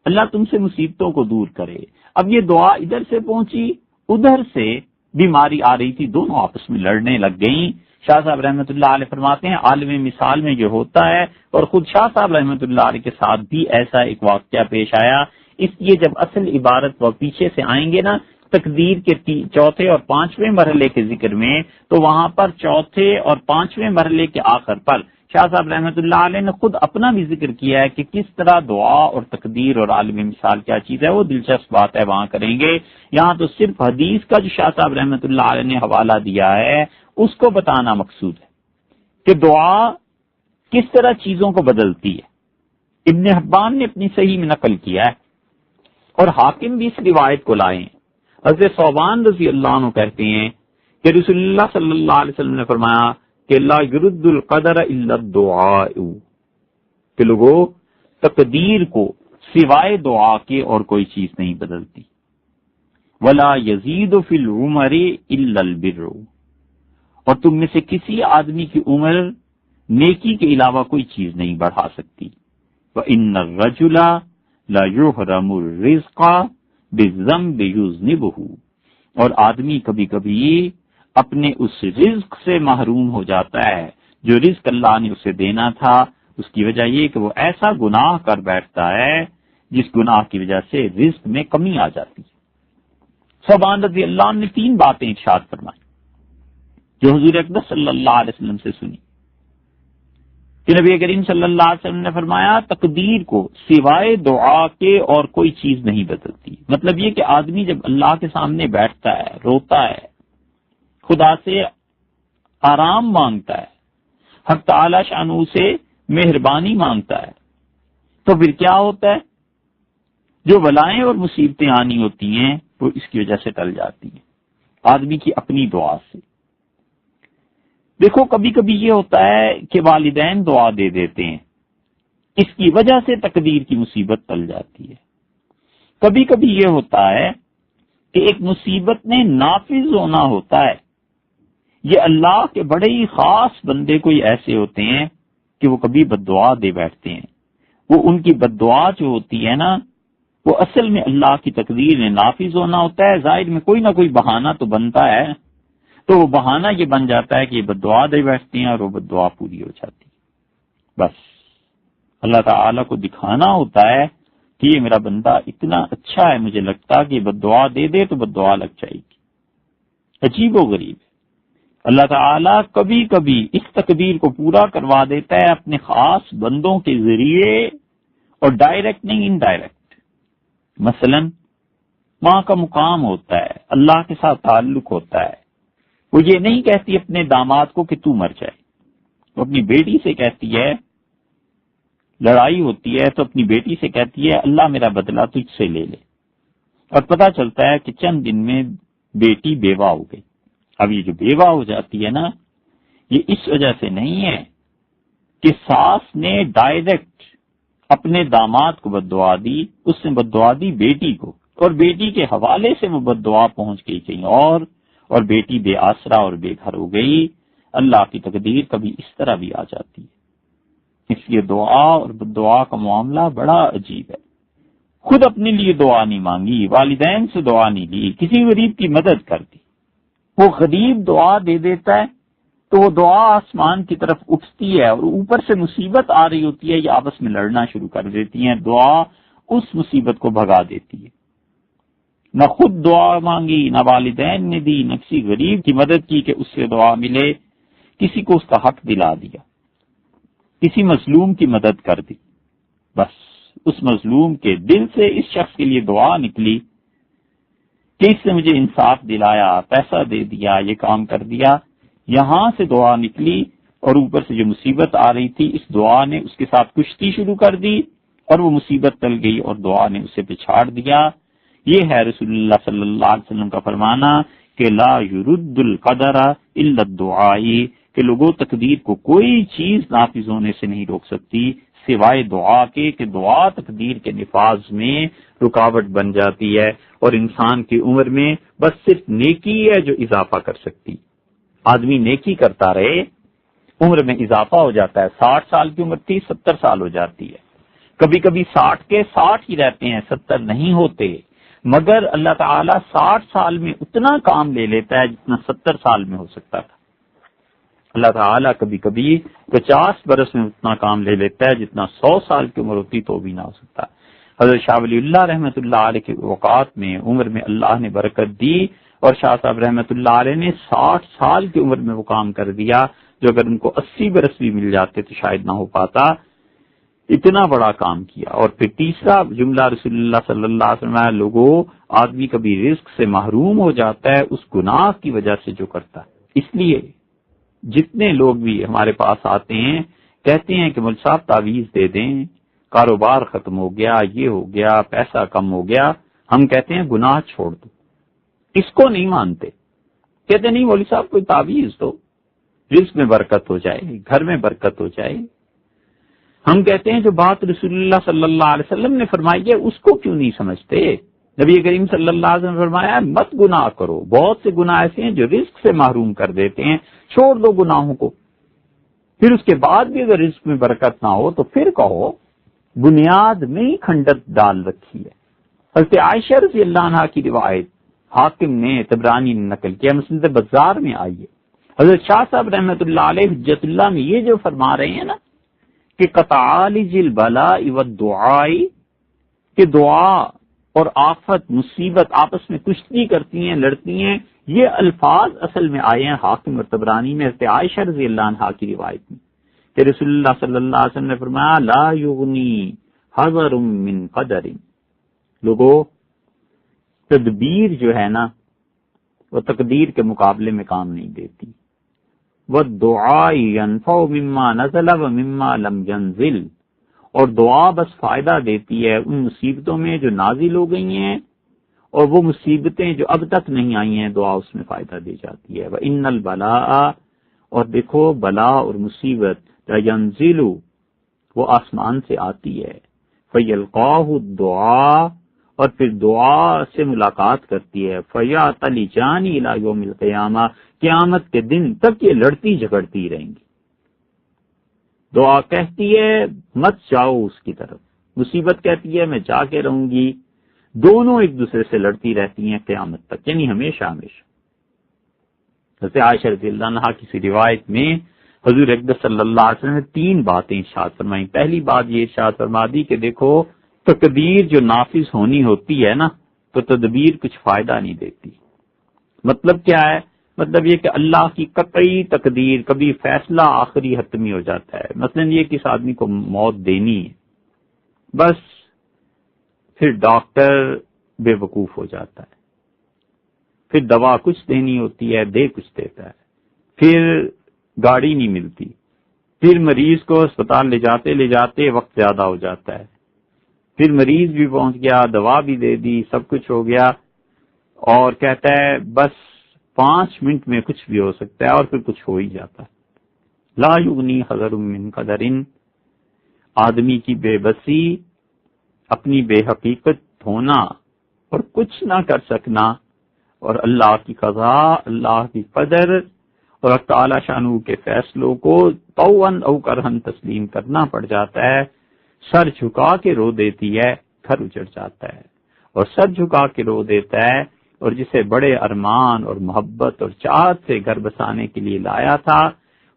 اللہ تم سے مصیبتوں کو دور کرے۔ اب یہ دعا ادھر سے پہنچی، ادھر سے بیماری آ رہی تھی، دونوں آپس میں لڑنے لگ گئیں۔ شاہ صاحب رحمۃ اللہ علیہ فرماتے ہیں عالم مثال میں جو ہوتا ہے، اور خود شاہ صاحب رحمۃ اللہ علیہ کے ساتھ بھی ایسا ایک واقعہ پیش آیا، اس لیے جب اصل عبارت وہ پیچھے سے آئیں گے نا تقدیر کے 4تھے اور 5ویں مرحلے کے ذکر میں، تو وہاں پر 4تھے اور 5ویں مرحلے کے آخر پر شاہ صاحب رحمۃ اللہ علیہ نے خود اپنا بھی ذکر کیا ہے کہ کس طرح دعا اور تقدیر اور عالم مثال کیا چیز ہے، وہ دلچسپ بات ہے، وہاں کریں گے۔ یہاں تو صرف حدیث کا جو شاہ صاحب رحمۃ اللہ علیہ نے حوالہ دیا ہے اس کو بتانا مقصود ہے کہ دعا کس طرح چیزوں کو بدلتی ہے۔ ابن حبان نے اپنی صحیح میں نقل کیا ہے اور حاکم بھی اس روایت کو لائے ہیں۔ حضرت ثوبان رضی اللہ عنہ کہتے ہیں کہ رسول اللہ صلی اللہ علیہ وسلم نے فرمایا کہ لا يرد القدر الا الدعاء، کہ لوگوں تقدیر کو سوائے دعا کے اور کوئی چیز نہیں بدلتی. ولا یزید فی العمر الا البر، اور تم میں سے کسی آدمی کی عمر نیکی کے علاوہ کوئی چیز نہیں بڑھا سکتی. وَإِنَّ الرَّجُلَ لَيُحْرَمُ الرِّزْقَ بِالذَّنبِ يُذْنِبُهُ، اور آدمی کبھی کبھی اپنے اس رزق سے محروم ہو جاتا ہے جو رزق اللہ نے اسے دینا تھا. اس کی وجہ یہ کہ وہ ایسا گناہ کر بیٹھتا ہے جس گناہ کی وجہ سے رزق میں کمی آ جاتی ہے. صوبان رضی اللہ عنہ نے 3 باتیں ارشاد فرمائی جو حضور اقدس صلی اللہ علیہ وسلم سے سنی کہ نبی کریم صلی اللہ علیہ وسلم نے فرمایا تقدیر کو سوائے دعا کے اور کوئی چیز نہیں بدلتی. مطلب یہ کہ آدمی جب اللہ کے سامنے بیٹھتا ہے، روتا ہے، خدا سے آرام مانگتا ہے، حق تعالی شانہ سے مہربانی مانگتا ہے، تو پھر کیا ہوتا ہے؟ جو بلائیں اور مصیبتیں آنی ہوتی ہیں وہ اس کی وجہ سے ٹل جاتی ہیں، آدمی کی اپنی دعا سے. دیکھو کبھی کبھی یہ ہوتا ہے کہ والدین دعا دے دیتے ہیں، اس کی وجہ سے تقدیر کی مصیبت ٹل جاتی ہے. کبھی کبھی یہ ہوتا ہے کہ ایک مصیبت نے نافذ ہونا ہوتا ہے. یہ اللہ کے بڑے ہی خاص بندے کوئی ایسے ہوتے ہیں کہ وہ کبھی بد دعا دے بیٹھتے ہیں. وہ ان کی بد دعا جو ہوتی ہے نا، وہ اصل میں اللہ کی تقدیر نے نافذ ہونا ہوتا ہے. ظاہر میں کوئی نہ کوئی بہانہ تو بنتا ہے، تو وہ بہانہ یہ بن جاتا ہے کہ یہ بد دعا دے بیٹھتے ہیں اور وہ بد دعا پوری ہو جاتی ہے. بس اللہ تعالیٰ کو دکھانا ہوتا ہے کہ یہ میرا بندہ اتنا اچھا ہے، مجھے لگتا کہ بد دعا دے دے تو بد دعا لگ جائے گی. عجیب و غریب ہے، اللہ تعالیٰ کبھی کبھی اس تقدیر کو پورا کروا دیتا ہے اپنے خاص بندوں کے ذریعے، اور ڈائریکٹ نہیں، انڈائریکٹ. مثلا ماں کا مقام ہوتا ہے، اللہ کے ساتھ تعلق ہوتا ہے. وہ یہ نہیں کہتی اپنے داماد کو کہ تو مر جائے، وہ اپنی بیٹی سے کہتی ہے، لڑائی ہوتی ہے تو اپنی بیٹی سے کہتی ہے اللہ میرا بدلہ تجھ سے لے لے. اور پتہ چلتا ہے کہ چند دن میں بیٹی بیوہ ہو گئی. اب یہ جو بیوہ ہو جاتی ہے نا، یہ اس وجہ سے نہیں ہے کہ ساس نے ڈائریکٹ اپنے داماد کو بد دعا دی، اس نے بد دعا دی بیٹی کو، اور بیٹی کے حوالے سے وہ بد دعا پہنچ گئی کہیں اور بیٹی بے آسرا اور بے گھر ہو گئی. اللہ کی تقدیر کبھی اس طرح بھی آ جاتی ہے. اس لیے دعا اور بد دعا کا معاملہ بڑا عجیب ہے. خود اپنے لیے دعا نہیں مانگی، والدین سے دعا نہیں لی، کسی غریب کی مدد کر دی، وہ غریب دعا دے دیتا ہے تو وہ دعا آسمان کی طرف اٹھتی ہے اور اوپر سے مصیبت آ رہی ہوتی ہے، یہ آپس میں لڑنا شروع کر دیتی ہیں. دعا اس مصیبت کو بھگا دیتی ہے. نہ خود دعا مانگی، نہ والدین نے دی، نہ کسی غریب کی مدد کی کہ اس سے دعا ملے، کسی کو اس کا حق دلا دیا، کسی مظلوم کی مدد کر دی. بس اس مظلوم کے دل سے اس شخص کے لیے دعا نکلی کہ اس نے مجھے انصاف دلایا، پیسہ دے دیا، یہ کام کر دیا. یہاں سے دعا نکلی اور اوپر سے جو مصیبت آ رہی تھی، اس دعا نے اس کے ساتھ کشتی شروع کر دی اور وہ مصیبت ٹل گئی اور دعا نے اسے پچھاڑ دیا. یہ ہے رسول اللہ صلی اللہ علیہ وسلم کا فرمانا کہ لا یرد القدر الا الدعاء، کہ لوگوں تقدیر کو کوئی چیز نافذ ہونے سے نہیں روک سکتی سوائے دعا کے، کہ دعا تقدیر کے نفاذ میں رکاوٹ بن جاتی ہے. اور انسان کی عمر میں بس صرف نیکی ہے جو اضافہ کر سکتی. آدمی نیکی کرتا رہے، عمر میں اضافہ ہو جاتا ہے. 60 سال کی عمر تھی 70 سال ہو جاتی ہے، کبھی کبھی 60 کے 60 ہی رہتے ہیں، 70 نہیں ہوتے. مگر اللہ تعالیٰ 60 سال میں اتنا کام لے لیتا ہے جتنا 70 سال میں ہو سکتا تھا. اللہ تعالیٰ کبھی کبھی 50 برس میں اتنا کام لے لیتا ہے جتنا 100 سال کی عمر ہوتی تو بھی نہ ہو سکتا. حضرت شاہ ولی اللہ رحمۃ اللہ علیہ کے اوقات میں عمر میں اللہ نے برکت دی، اور شاہ صاحب رحمۃ اللہ علیہ نے 60 سال کی عمر میں وہ کام کر دیا جو اگر ان کو 80 برس بھی مل جاتے تو شاید نہ ہو پاتا. اتنا بڑا کام کیا. اور پھر تیسرا جملہ رسول اللہ صلی اللہ علیہ وسلم، لوگوں آدمی کبھی رزق سے محروم ہو جاتا ہے اس گناہ کی وجہ سے جو کرتا ہے. اس لیے جتنے لوگ بھی ہمارے پاس آتے ہیں کہتے ہیں کہ مولوی صاحب تعویذ دے دیں، کاروبار ختم ہو گیا، یہ ہو گیا، پیسہ کم ہو گیا. ہم کہتے ہیں گناہ چھوڑ دو. اس کو نہیں مانتے، کہتے نہیں مولوی صاحب کوئی تعویذ دو، رزق میں برکت ہو جائے، گھر میں برکت ہو جائے. ہم کہتے ہیں جو بات رسول اللہ صلی اللہ علیہ وسلم نے فرمائی ہے اس کو کیوں نہیں سمجھتے؟ نبی کریم صلی اللہ علیہ وسلم نے فرمایا مت گناہ کرو، بہت سے گناہ ایسے ہیں جو رزق سے محروم کر دیتے ہیں، چھوڑ دو گناہوں کو۔ پھر اس کے بعد بھی اگر رزق میں برکت نہ ہو تو پھر کہو بنیاد میں ہی کھنڈت ڈال رکھی ہے۔ حضرت عائشہ رضی اللہ عنہا کی روایت حاکم نے، طبرانی نے نقل کیا، مسند بزار میں آئی ہے۔ حضرت شاہ صاحب رحمۃ اللہ علیہ حجت اللہ میں یہ جو فرما رہے ہیں نا کہ قطعالج البلاء والدعاء، کہ دعا اور آفت مصیبت آپس میں کشتی کرتی ہیں، لڑتی ہیں، یہ الفاظ اصل میں آئے ہیں حاکم اور طبرانی میں حضرت عائشہ رضی اللہ عنہا کی روایت میں کہ رسول اللہ صلی اللہ علیہ وسلم نے فرمایا لا یغنی حذر من قدر، لوگو تدبیر جو ہے نا وہ تقدیر کے مقابلے میں کام نہیں دیتی۔ والدعاء ينفع مما نزل ومما لم ينزل، اور دعا بس فائدہ دیتی ہے ان مصیبتوں میں جو نازل ہو گئی ہیں، اور وہ مصیبتیں جو اب تک نہیں آئی ہیں دعا اس میں فائدہ دے جاتی ہے۔ وَإِنَّ الْبَلَاءَ، اور دیکھو بلا اور مصیبت ينزل وہ آسمان سے آتی ہے، فَيَلْقَاهُ الدُّعَاء، اور پھر دعا سے ملاقات کرتی ہے، فَيَعْتَلِجَانِ إِلَى يَوْمِ الْقِيَامَةِ، قیامت کے دن تک یہ لڑتی جھگڑتی رہیں گی۔ دعا کہتی ہے مت جاؤ اس کی طرف، مصیبت کہتی ہے میں جا کے رہوں گی، دونوں ایک دوسرے سے لڑتی رہتی ہیں قیامت تک، یعنی ہمیشہ ہمیشہ۔ جیسے عائشہ رضی اللہ عنہا کی روایت میں حضور اقدس صلی اللہ علیہ وسلم نے 3 باتیں ارشاد فرمائیں۔ پہلی بات یہ ارشاد فرما دی کہ دیکھو تقدیر جو نافذ ہونی ہوتی ہے نا تو تدبیر کچھ فائدہ نہیں دیتی۔ مطلب کیا ہے؟ مطلب یہ کہ اللہ کی قطعی تقدیر، کبھی فیصلہ آخری حتمی ہو جاتا ہے، مثلا یہ کہ اس آدمی کو موت دینی ہے، بس پھر ڈاکٹر بے وقوف ہو جاتا ہے، پھر دوا کچھ دینی ہوتی ہے دے کچھ دیتا ہے، پھر گاڑی نہیں ملتی، پھر مریض کو اسپتال لے جاتے وقت زیادہ ہو جاتا ہے، پھر مریض بھی پہنچ گیا، دوا بھی دے دی، سب کچھ ہو گیا، اور کہتا ہے بس 5 منٹ میں کچھ بھی ہو سکتا ہے، اور پھر کچھ ہو ہی جاتا ہے۔ لا یغنی حذر من قدر، آدمی کی بے بسی، اپنی بے حقیقت ہونا اور کچھ نہ کر سکنا، اور اللہ کی قضا، اللہ کی قدر اور اللہ تعالی شانہ کے فیصلوں کو طوعاً او کرہاً تسلیم کرنا پڑ جاتا ہے۔ سر جھکا کے رو دیتی ہے، گھر اجڑ جاتا ہے، اور سر جھکا کے رو دیتا ہے، اور جسے بڑے ارمان اور محبت اور چاہت سے گھر بسانے کے لیے لایا تھا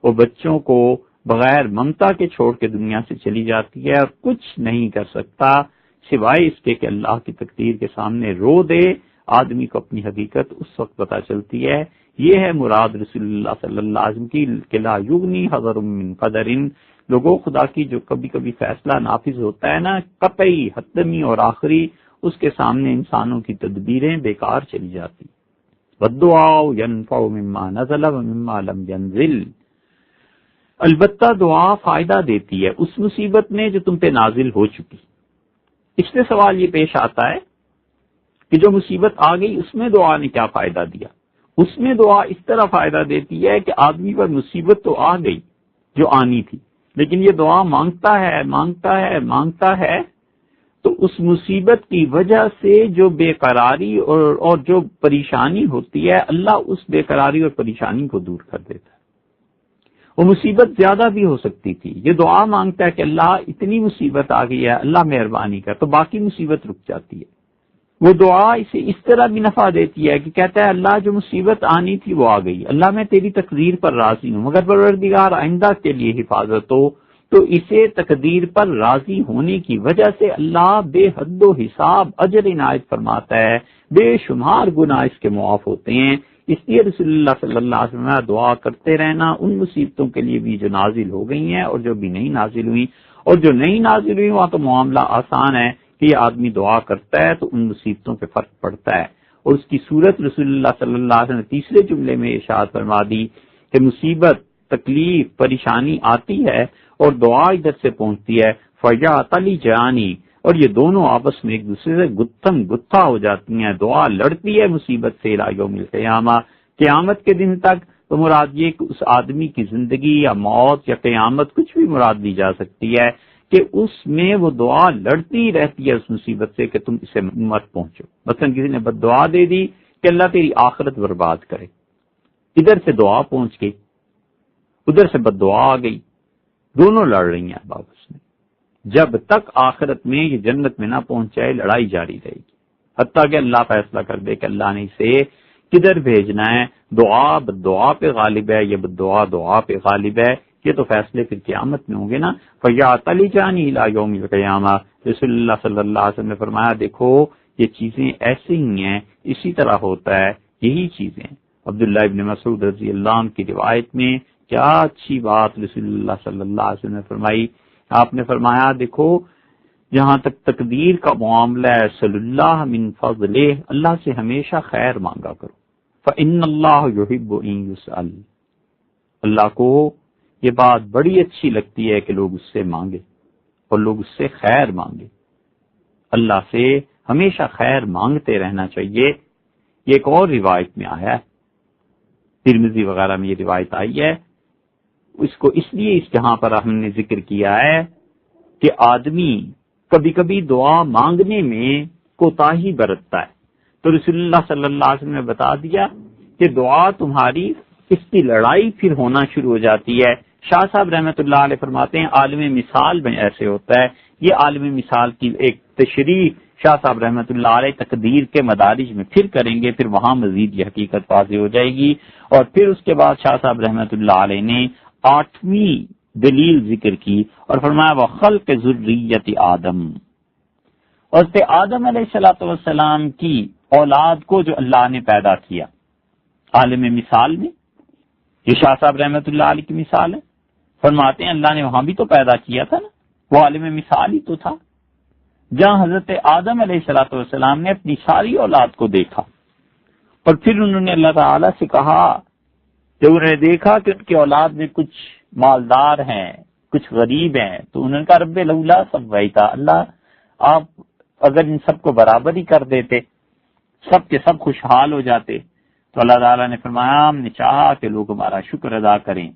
وہ بچوں کو بغیر ممتا کے چھوڑ کے دنیا سے چلی جاتی ہے، اور کچھ نہیں کر سکتا سوائے اس کے کہ اللہ کی تقدیر کے سامنے رو دے۔ آدمی کو اپنی حقیقت اس وقت پتہ چلتی ہے۔ یہ ہے مراد رسول اللہ صلی اللہ علیہ وسلم کی کہ لا یغنی حذر من قدر، لوگوں خدا کی جو کبھی کبھی فیصلہ نافذ ہوتا ہے نا قطعی حتمی اور آخری، اس کے سامنے انسانوں کی تدبیریں بیکار چلی جاتی۔ والدعاء ينفع مما نزل ومما لم ينزل، البتہ دعا فائدہ دیتی ہے اس مصیبت میں جو تم پہ نازل ہو چکی۔ اس سے سوال یہ پیش آتا ہے کہ جو مصیبت آ گئی اس میں دعا نے کیا فائدہ دیا؟ اس میں دعا اس طرح فائدہ دیتی ہے کہ آدمی پر مصیبت تو آ گئی جو آنی تھی، لیکن یہ دعا مانگتا ہے تو اس مصیبت کی وجہ سے جو بے قراری اور جو پریشانی ہوتی ہے اللہ اس بے قراری اور پریشانی کو دور کر دیتا ہے۔ وہ مصیبت زیادہ بھی ہو سکتی تھی، یہ دعا مانگتا ہے کہ اللہ اتنی مصیبت آ گئی ہے، اللہ مہربانی کر، تو باقی مصیبت رک جاتی ہے۔ وہ دعا اسے اس طرح بھی نفع دیتی ہے کہ کہتا ہے اللہ جو مصیبت آنی تھی وہ آ گئی، اللہ میں تیری تقدیر پر راضی ہوں، مگر پروردگار آئندہ کے لیے حفاظت ہو، تو اسے تقدیر پر راضی ہونے کی وجہ سے اللہ بے حد و حساب اجر عنایت فرماتا ہے، بے شمار گناہ اس کے معاف ہوتے ہیں۔ اس لیے رسول اللہ صلی اللہ علیہ وسلم دعا کرتے رہنا ان مصیبتوں کے لیے بھی جو نازل ہو گئی ہیں اور جو بھی نہیں نازل ہوئی، اور جو نہیں نازل ہوئی وہاں تو معاملہ آسان ہے کہ یہ آدمی دعا کرتا ہے تو ان مصیبتوں پہ فرق پڑتا ہے، اور اس کی صورت رسول اللہ صلی اللہ علیہ وسلم نے تیسرے جملے میں ارشاد فرما دی کہ مصیبت، تکلیف، پریشانی آتی ہے اور دعا ادھر سے پہنچتی ہے، فَيَعْتَلِجَانِ، اور یہ دونوں آپس میں ایک دوسرے سے گتھم گتھا ہو جاتی ہیں، دعا لڑتی ہے مصیبت سے الی یوم القیامہ، قیامت کے دن تک۔ تو مراد یہ کہ اس آدمی کی زندگی یا موت یا قیامت کچھ بھی مراد دی جا سکتی ہے کہ اس میں وہ دعا لڑتی رہتی ہے اس مصیبت سے کہ تم اسے مت پہنچو. مثلا کسی نے بد دعا دے دی کہ اللہ تیری آخرت برباد کرے، ادھر سے دعا پہنچ گئی، ادھر سے بد دعا آ گئی، دونوں لڑ رہی ہیں اب آپس میں. جب تک آخرت میں یہ جنت میں نہ پہنچ جائے لڑائی جاری رہے گی، حتیٰ کہ اللہ فیصلہ کر دے کہ اللہ نے اسے کدھر بھیجنا ہے. دعا بد دعا پہ غالب ہے یا بد دعا دعا پہ غالب ہے، یہ تو فیصلے پھر قیامت میں ہوں گے نا. فیات علی جانی الی یوم القیامہ، رسول اللہ صلی اللہ علیہ وسلم نے فرمایا دیکھو یہ چیزیں ایسے ہی ہیں، اسی طرح ہوتا ہے، یہی چیزیں. عبداللہ ابن مسعود رضی اللہ عنہ کی روایت میں کیا اچھی بات رسول اللہ صلی اللہ علیہ وسلم نے فرمائی. آپ نے فرمایا دیکھو جہاں تک تقدیر کا معاملہ ہے، صلی اللہ من فضلہ، اللہ سے ہمیشہ خیر مانگا کرو. فإن اللہ یحب ان یسأل، اللہ کو یہ بات بڑی اچھی لگتی ہے کہ لوگ اس سے مانگے اور لوگ اس سے خیر مانگے. اللہ سے ہمیشہ خیر مانگتے رہنا چاہیے. یہ ایک اور روایت میں آیا ہے، ترمذی وغیرہ میں یہ روایت آئی ہے. اس کو اس لیے اس جہاں پر ہم نے ذکر کیا ہے کہ آدمی کبھی کبھی دعا مانگنے میں کوتاہی برتتا ہے، تو رسول اللہ صلی اللہ علیہ وسلم نے بتا دیا کہ دعا تمہاری اس کی لڑائی پھر ہونا شروع ہو جاتی ہے. شاہ صاحب رحمۃ اللہ علیہ فرماتے ہیں عالم مثال میں ایسے ہوتا ہے. یہ عالم مثال کی ایک تشریح شاہ صاحب رحمۃ اللہ علیہ تقدیر کے مدارج میں پھر کریں گے، پھر وہاں مزید یہ حقیقت واضح ہو جائے گی. اور پھر اس کے بعد شاہ صاحب رحمۃ اللہ علیہ نے 8ویں دلیل ذکر کی اور فرمایا وخلق ذریت آدم، اور سے آدم علیہ الصلوۃ والسلام کی اولاد کو جو اللہ نے پیدا کیا. عالم مثال میں یہ شاہ صاحب رحمۃ اللہ علیہ کی مثال ہے. فرماتے ہیں اللہ نے وہاں بھی تو پیدا کیا تھا نا، وہ عالم مثال ہی تو تھا جہاں حضرت آدم علیہ الصلوۃ والسلام نے اپنی ساری اولاد کو دیکھا اور پھر انہوں نے اللہ تعالی سے کہا، جب انہوں نے دیکھا کہ ان کی اولاد میں کچھ مالدار ہیں کچھ غریب ہیں، تو انہوں نے کہا رب لولا سویتا، اللہ آپ اگر ان سب کو برابر ہی کر دیتے سب کے سب خوشحال ہو جاتے. تو اللہ تعالیٰ نے فرمایا ہم نے چاہا کہ لوگ ہمارا شکر ادا کریں.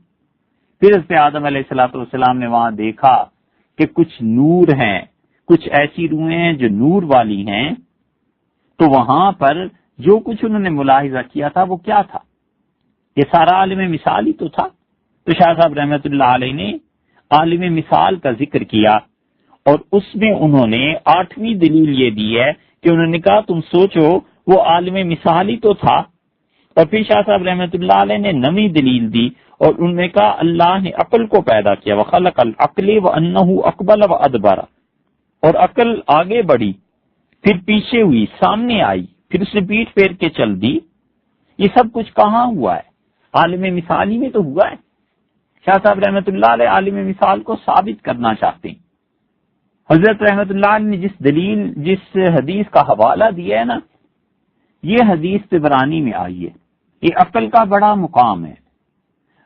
پھر حضرت آدم علیہ الصلوۃ والسلام نے وہاں دیکھا کہ کچھ نور ہیں، کچھ ایسی روحیں ہیں جو نور والی ہیں. تو وہاں پر جو کچھ انہوں نے ملاحظہ کیا تھا وہ کیا تھا؟ یہ سارا عالم مثال ہی تو تھا. تو شاہ صاحب رحمۃ اللہ علیہ نے عالم مثال کا ذکر کیا اور اس میں انہوں نے 8ویں دلیل یہ دی ہے کہ انہوں نے کہا تم سوچو وہ عالم مثال ہی تو تھا. اور پھر شاہ صاحب رحمۃ اللہ علیہ نے 9ویں دلیل دی اور انہوں نے کہا اللہ نے عقل کو پیدا کیا، وخلق العقل وانہ اقبل وادبر، اور عقل آگے بڑھی پھر پیچھے ہوئی سامنے آئی پھر اس نے پیٹھ پھیر کے چل دی. یہ سب کچھ کہاں ہوا ہے؟ عالم مثال ہی میں تو ہوا ہے. شاہ صاحب رحمۃ اللہ علیہ عالم مثال کو ثابت کرنا چاہتے ہیں. حضرت رحمۃ اللہ علیہ نے جس حدیث کا حوالہ دیا ہے نا، یہ حدیث طبرانی میں آئی ہے. یہ عقل کا بڑا مقام ہے.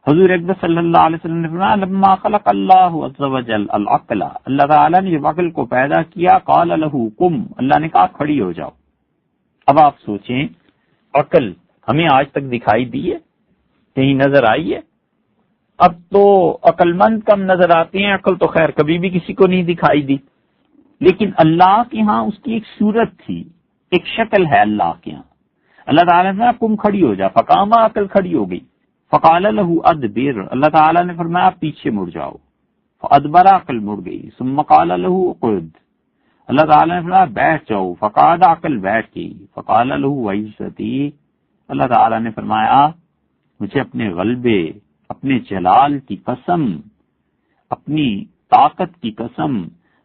حضور اکبر صلی اللہ علیہ وسلم نے فرمایا لما خلق اللہ عز وجل العقل، اللہ تعالیٰ نے جب عقل کو پیدا کیا قال له قم، اللہ نے کہا کھڑی ہو جاؤ. اب آپ سوچیں عقل ہمیں آج تک دکھائی دی ہے؟ کہیں نظر آئی ہے؟ اب تو عقل مند کم نظر آتے ہیں، عقل تو خیر کبھی بھی کسی کو نہیں دکھائی دی. لیکن اللہ کے ہاں اس کی ایک صورت تھی، ایک شکل ہے اللہ کے ہاں. اللہ تعالیٰ نے تم کھڑی ہو جا، فقامہ عقل کھڑی ہو گئی. فقال له ادبر، اللہ تعالیٰ نے فرمایا پیچھے مڑ جاؤ. فادبر، عقل مڑ گئی. ثم قال له اقعد، اللہ تعالیٰ نے فرمایا بیٹھ جاؤ. فقعد، عقل بیٹھ گئی. فقال له وعزتی، اللہ تعالیٰ نے فرمایا مجھے اپنے غلبے، اپنے جلال کی قسم، اپنی طاقت کی قسم،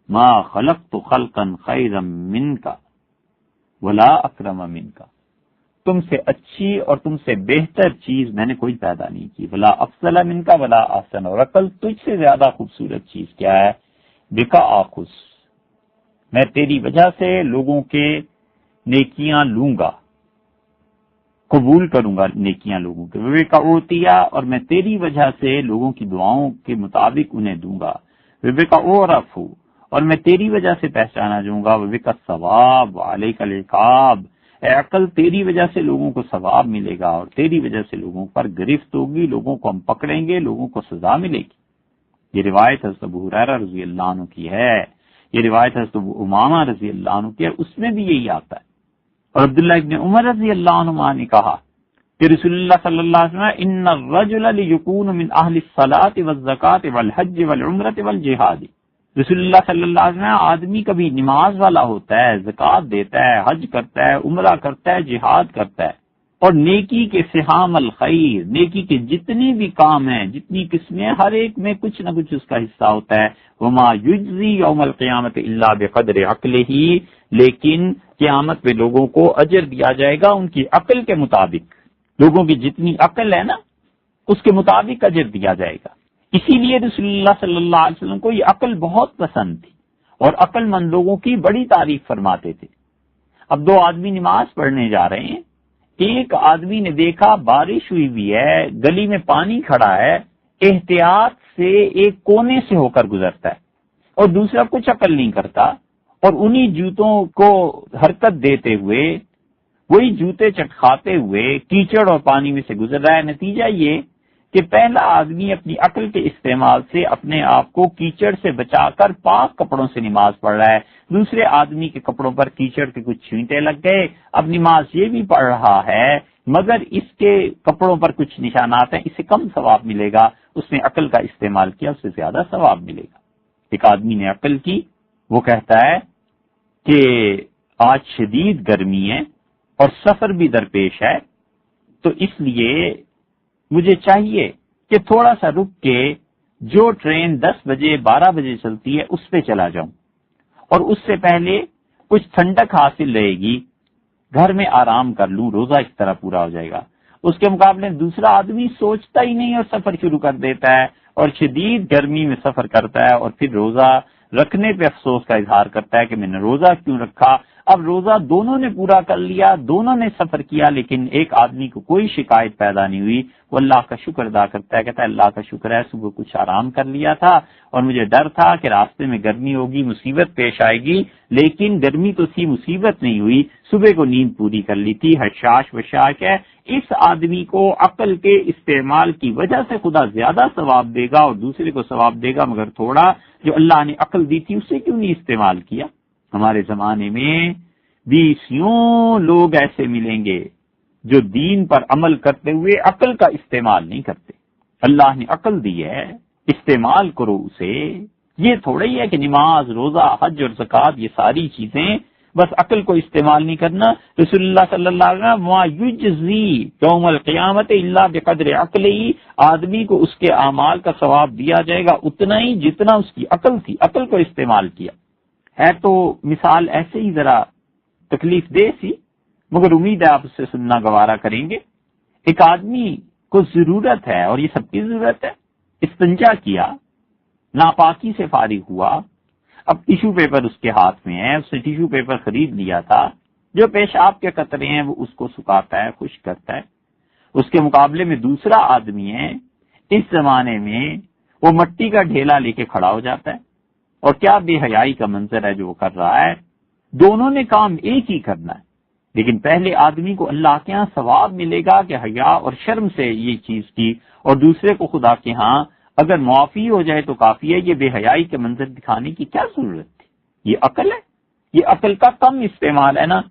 ما خلقت خلقا خیرا منک ولا اکرم منک، تم سے اچھی اور تم سے بہتر چیز میں نے کوئی پیدا نہیں کی. ولا افضل منک ولا احسن، اور عقل تجھ سے زیادہ خوبصورت چیز کیا ہے؟ بکا آخذ، میں تیری وجہ سے لوگوں کے نیکیاں لوں گا، قبول کروں گا نیکیاں لوگوں کے. وبکا اوتیا، اور میں تیری وجہ سے لوگوں کی دعاؤں کے مطابق انہیں دوں گا. وبکا اعرف، اور میں تیری وجہ سے پہچانا جاؤں گا. وبکا ثواب وعلیک العقاب، اے عقل تیری وجہ سے لوگوں کو ثواب ملے گا اور تیری وجہ سے لوگوں پر گرفت ہوگی، لوگوں کو ہم پکڑیں گے، لوگوں کو سزا ملے گی. یہ روایت حضرت ابو ہریرہ رضی اللہ عنہ کی ہے، یہ روایت حضرت ابو امامہ رضی اللہ عنہ کی ہے، اس میں بھی یہی آتا ہے۔ اور عبداللہ ابن عمر رضی اللہ عنہ نے کہا کہ رسول اللہ صلی اللہ علیہ وسلم ان الرجل لیکون من اہل الصلاۃ والزکاۃ والحج والعمرۃ والجہاد، رسول اللہ صلی اللہ علیہ وسلم آدمی کبھی نماز والا ہوتا ہے، زکوٰۃ دیتا ہے، حج کرتا ہے، عمرہ کرتا ہے، جہاد کرتا ہے، اور نیکی کے سہام الخیر، نیکی کے جتنے بھی کام ہیں، جتنی قسمیں، ہر ایک میں کچھ نہ کچھ اس کا حصہ ہوتا ہے۔ وما یجزی یوم القیامت الا بقدر عقلہ، لیکن قیامت میں لوگوں کو اجر دیا جائے گا ان کی عقل کے مطابق، لوگوں کی جتنی عقل ہے نا اس کے مطابق اجر دیا جائے گا۔ اسی لیے رسول اللہ صلی اللہ علیہ وسلم کو یہ عقل بہت پسند تھی اور عقل مند لوگوں کی بڑی تعریف فرماتے تھے۔ اب دو آدمی نماز پڑھنے جا رہے ہیں، ایک آدمی نے دیکھا بارش ہوئی بھی ہے، گلی میں پانی کھڑا ہے، احتیاط سے ایک کونے سے ہو کر گزرتا ہے، اور دوسرا کچھ عقل نہیں کرتا اور انہی جوتوں کو حرکت دیتے ہوئے، وہی جوتے چٹکھاتے ہوئے کیچڑ اور پانی میں سے گزر رہا ہے۔ نتیجہ یہ کہ پہلا آدمی اپنی عقل کے استعمال سے اپنے آپ کو کیچڑ سے بچا کر پاک کپڑوں سے نماز پڑھ رہا ہے، دوسرے آدمی کے کپڑوں پر کیچڑ کے کچھ چھینٹے لگ گئے، اب نماز یہ بھی پڑھ رہا ہے مگر اس کے کپڑوں پر کچھ نشانات ہیں، اسے کم ثواب ملے گا، اس نے عقل کا استعمال کیا، اس سے زیادہ ثواب ملے گا۔ ایک آدمی نے عقل کی، وہ کہتا ہے کہ آج شدید گرمی ہے اور سفر بھی درپیش ہے، تو اس لیے مجھے چاہیے کہ تھوڑا سا رک کے جو ٹرین 10 بجے 12 بجے چلتی ہے اس پہ چلا جاؤں، اور اس سے پہلے کچھ ٹھنڈک حاصل رہے گی، گھر میں آرام کر لوں، روزہ اس طرح پورا ہو جائے گا۔ اس کے مقابلے دوسرا آدمی سوچتا ہی نہیں اور سفر شروع کر دیتا ہے اور شدید گرمی میں سفر کرتا ہے اور پھر روزہ رکھنے پہ افسوس کا اظہار کرتا ہے کہ میں نے روزہ کیوں رکھا۔ اب روزہ دونوں نے پورا کر لیا، دونوں نے سفر کیا، لیکن ایک آدمی کو کوئی شکایت پیدا نہیں ہوئی، وہ اللہ کا شکر ادا کرتا ہے، کہتا ہے اللہ کا شکر ہے صبح کچھ آرام کر لیا تھا اور مجھے ڈر تھا کہ راستے میں گرمی ہوگی، مصیبت پیش آئے گی، لیکن گرمی تو تھی، مصیبت نہیں ہوئی، صبح کو نیند پوری کر لی تھی، حشاش وشاش ہے۔ اس آدمی کو عقل کے استعمال کی وجہ سے خدا زیادہ ثواب دے گا اور دوسرے کو ثواب دے گا مگر تھوڑا، جو اللہ نے عقل دی تھی اسے کیوں نہیں استعمال کیا۔ ہمارے زمانے میں 20 لوگ ایسے ملیں گے جو دین پر عمل کرتے ہوئے عقل کا استعمال نہیں کرتے۔ اللہ نے عقل دی ہے، استعمال کرو اسے۔ یہ تھوڑا ہی ہے کہ نماز، روزہ، حج اور زکوٰۃ یہ ساری چیزیں بس عقل کو استعمال نہیں کرنا۔ رسول اللہ صلی اللہ علیہ وسلم ما یجزی یوم القیامت الا بقدر عقلہ، آدمی کو اس کے اعمال کا ثواب دیا جائے گا اتنا ہی جتنا اس کی عقل تھی، عقل کو استعمال کیا ہے۔ تو مثال ایسے ہی ذرا تکلیف دہ سی مگر امید ہے آپ اس سے سننا گوارا کریں گے۔ ایک آدمی کو ضرورت ہے اور یہ سب کی ضرورت ہے، استنجا کیا، ناپاکی سے فارغ ہوا، اب ٹیشو پیپر اس کے ہاتھ میں ہے، اس نے ٹیشو پیپر خرید لیا تھا، جو پیشاب کے قطرے ہیں وہ اس کو سکھاتا ہے، خشک کرتا ہے۔ اس کے مقابلے میں دوسرا آدمی ہے، اس زمانے میں وہ مٹی کا ڈھیلا لے کے کھڑا ہو جاتا ہے، اور کیا بے حیائی کا منظر ہے جو وہ کر رہا ہے۔ دونوں نے کام ایک ہی کرنا ہے، لیکن پہلے آدمی کو اللہ کے ہاں ثواب ملے گا کہ حیا اور شرم سے یہ چیز کی، اور دوسرے کو خدا کے ہاں اگر معافی ہو جائے تو کافی ہے۔ یہ بے حیائی کے منظر دکھانے کی کیا ضرورت تھی؟ یہ عقل ہے، یہ عقل کا کم استعمال ہے نا۔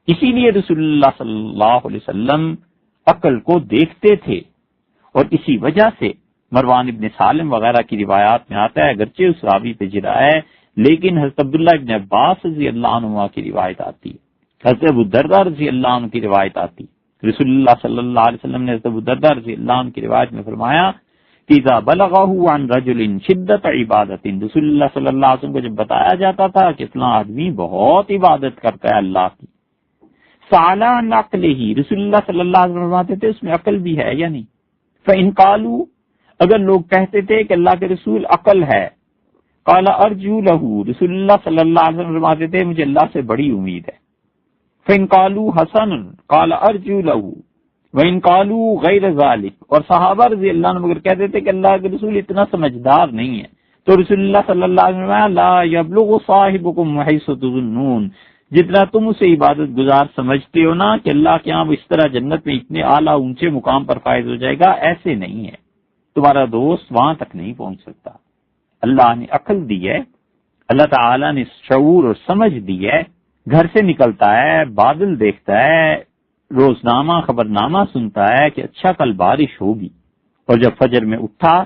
اسی لیے رسول اللہ صلی اللہ علیہ وسلم عقل کو دیکھتے تھے، اور اسی وجہ سے مروان ابن سالم وغیرہ کی روایات میں آتا ہے، اگرچہ اس راوی پہ جرا ہے لیکن حضرت عبداللہ ابن عباس رضی اللہ عنہ کی روایت آتی ہے، حضرت ابو درداء رضی اللہ عنہ کی روایت آتی ہے۔ رسول اللہ صلی اللہ علیہ وسلم نے حضرت ابو درداء رضی اللہ عنہ کی روایت میں فرمایا کہ اذا بلغہ عن رجل شدت عبادت، رسول اللہ صلی اللہ علیہ وسلم کو جب بتایا جاتا تھا کہ اتنا آدمی بہت عبادت کرتا ہے اللہ کی، سالا عن عقلہ، رسول اللہ صلی اللہ علیہ وسلم فرماتے تھے اس میں عقل بھی ہے یا نہیں۔ فإن قالوا، اگر لوگ کہتے تھے کہ اللہ کے رسول عقل ہے، قال ارجو لہ، رسول اللہ صلی اللہ علیہ وسلم فرماتے تھے مجھے اللہ سے بڑی امید ہے۔ فإن قالوا حسن قال ارجو لہ وإن قالوا غیر ذلک، اور صحابہ رضی اللہ عنہ اگر کہتے تھے کہ اللہ کے رسول اتنا سمجھدار نہیں ہے، تو رسول اللہ صلی اللہ علیہ وسلم لا یبلغ صاحبکم حیث تظنون، جتنا تم اسے عبادت گزار سمجھتے ہو نا کہ اللہ کے ہاں وہ اس طرح جنت میں اتنے اعلیٰ اونچے مقام پر فائز ہو جائے گا، ایسے نہیں ہے، تمہارا دوست وہاں تک نہیں پہنچ سکتا۔ اللہ نے عقل دی ہے، اللہ تعالیٰ نے شعور اور سمجھ دی ہے، گھر سے نکلتا ہے، بادل دیکھتا ہے، روزنامہ خبرنامہ سنتا ہے کہ اچھا کل بارش ہوگی، اور جب فجر میں اٹھا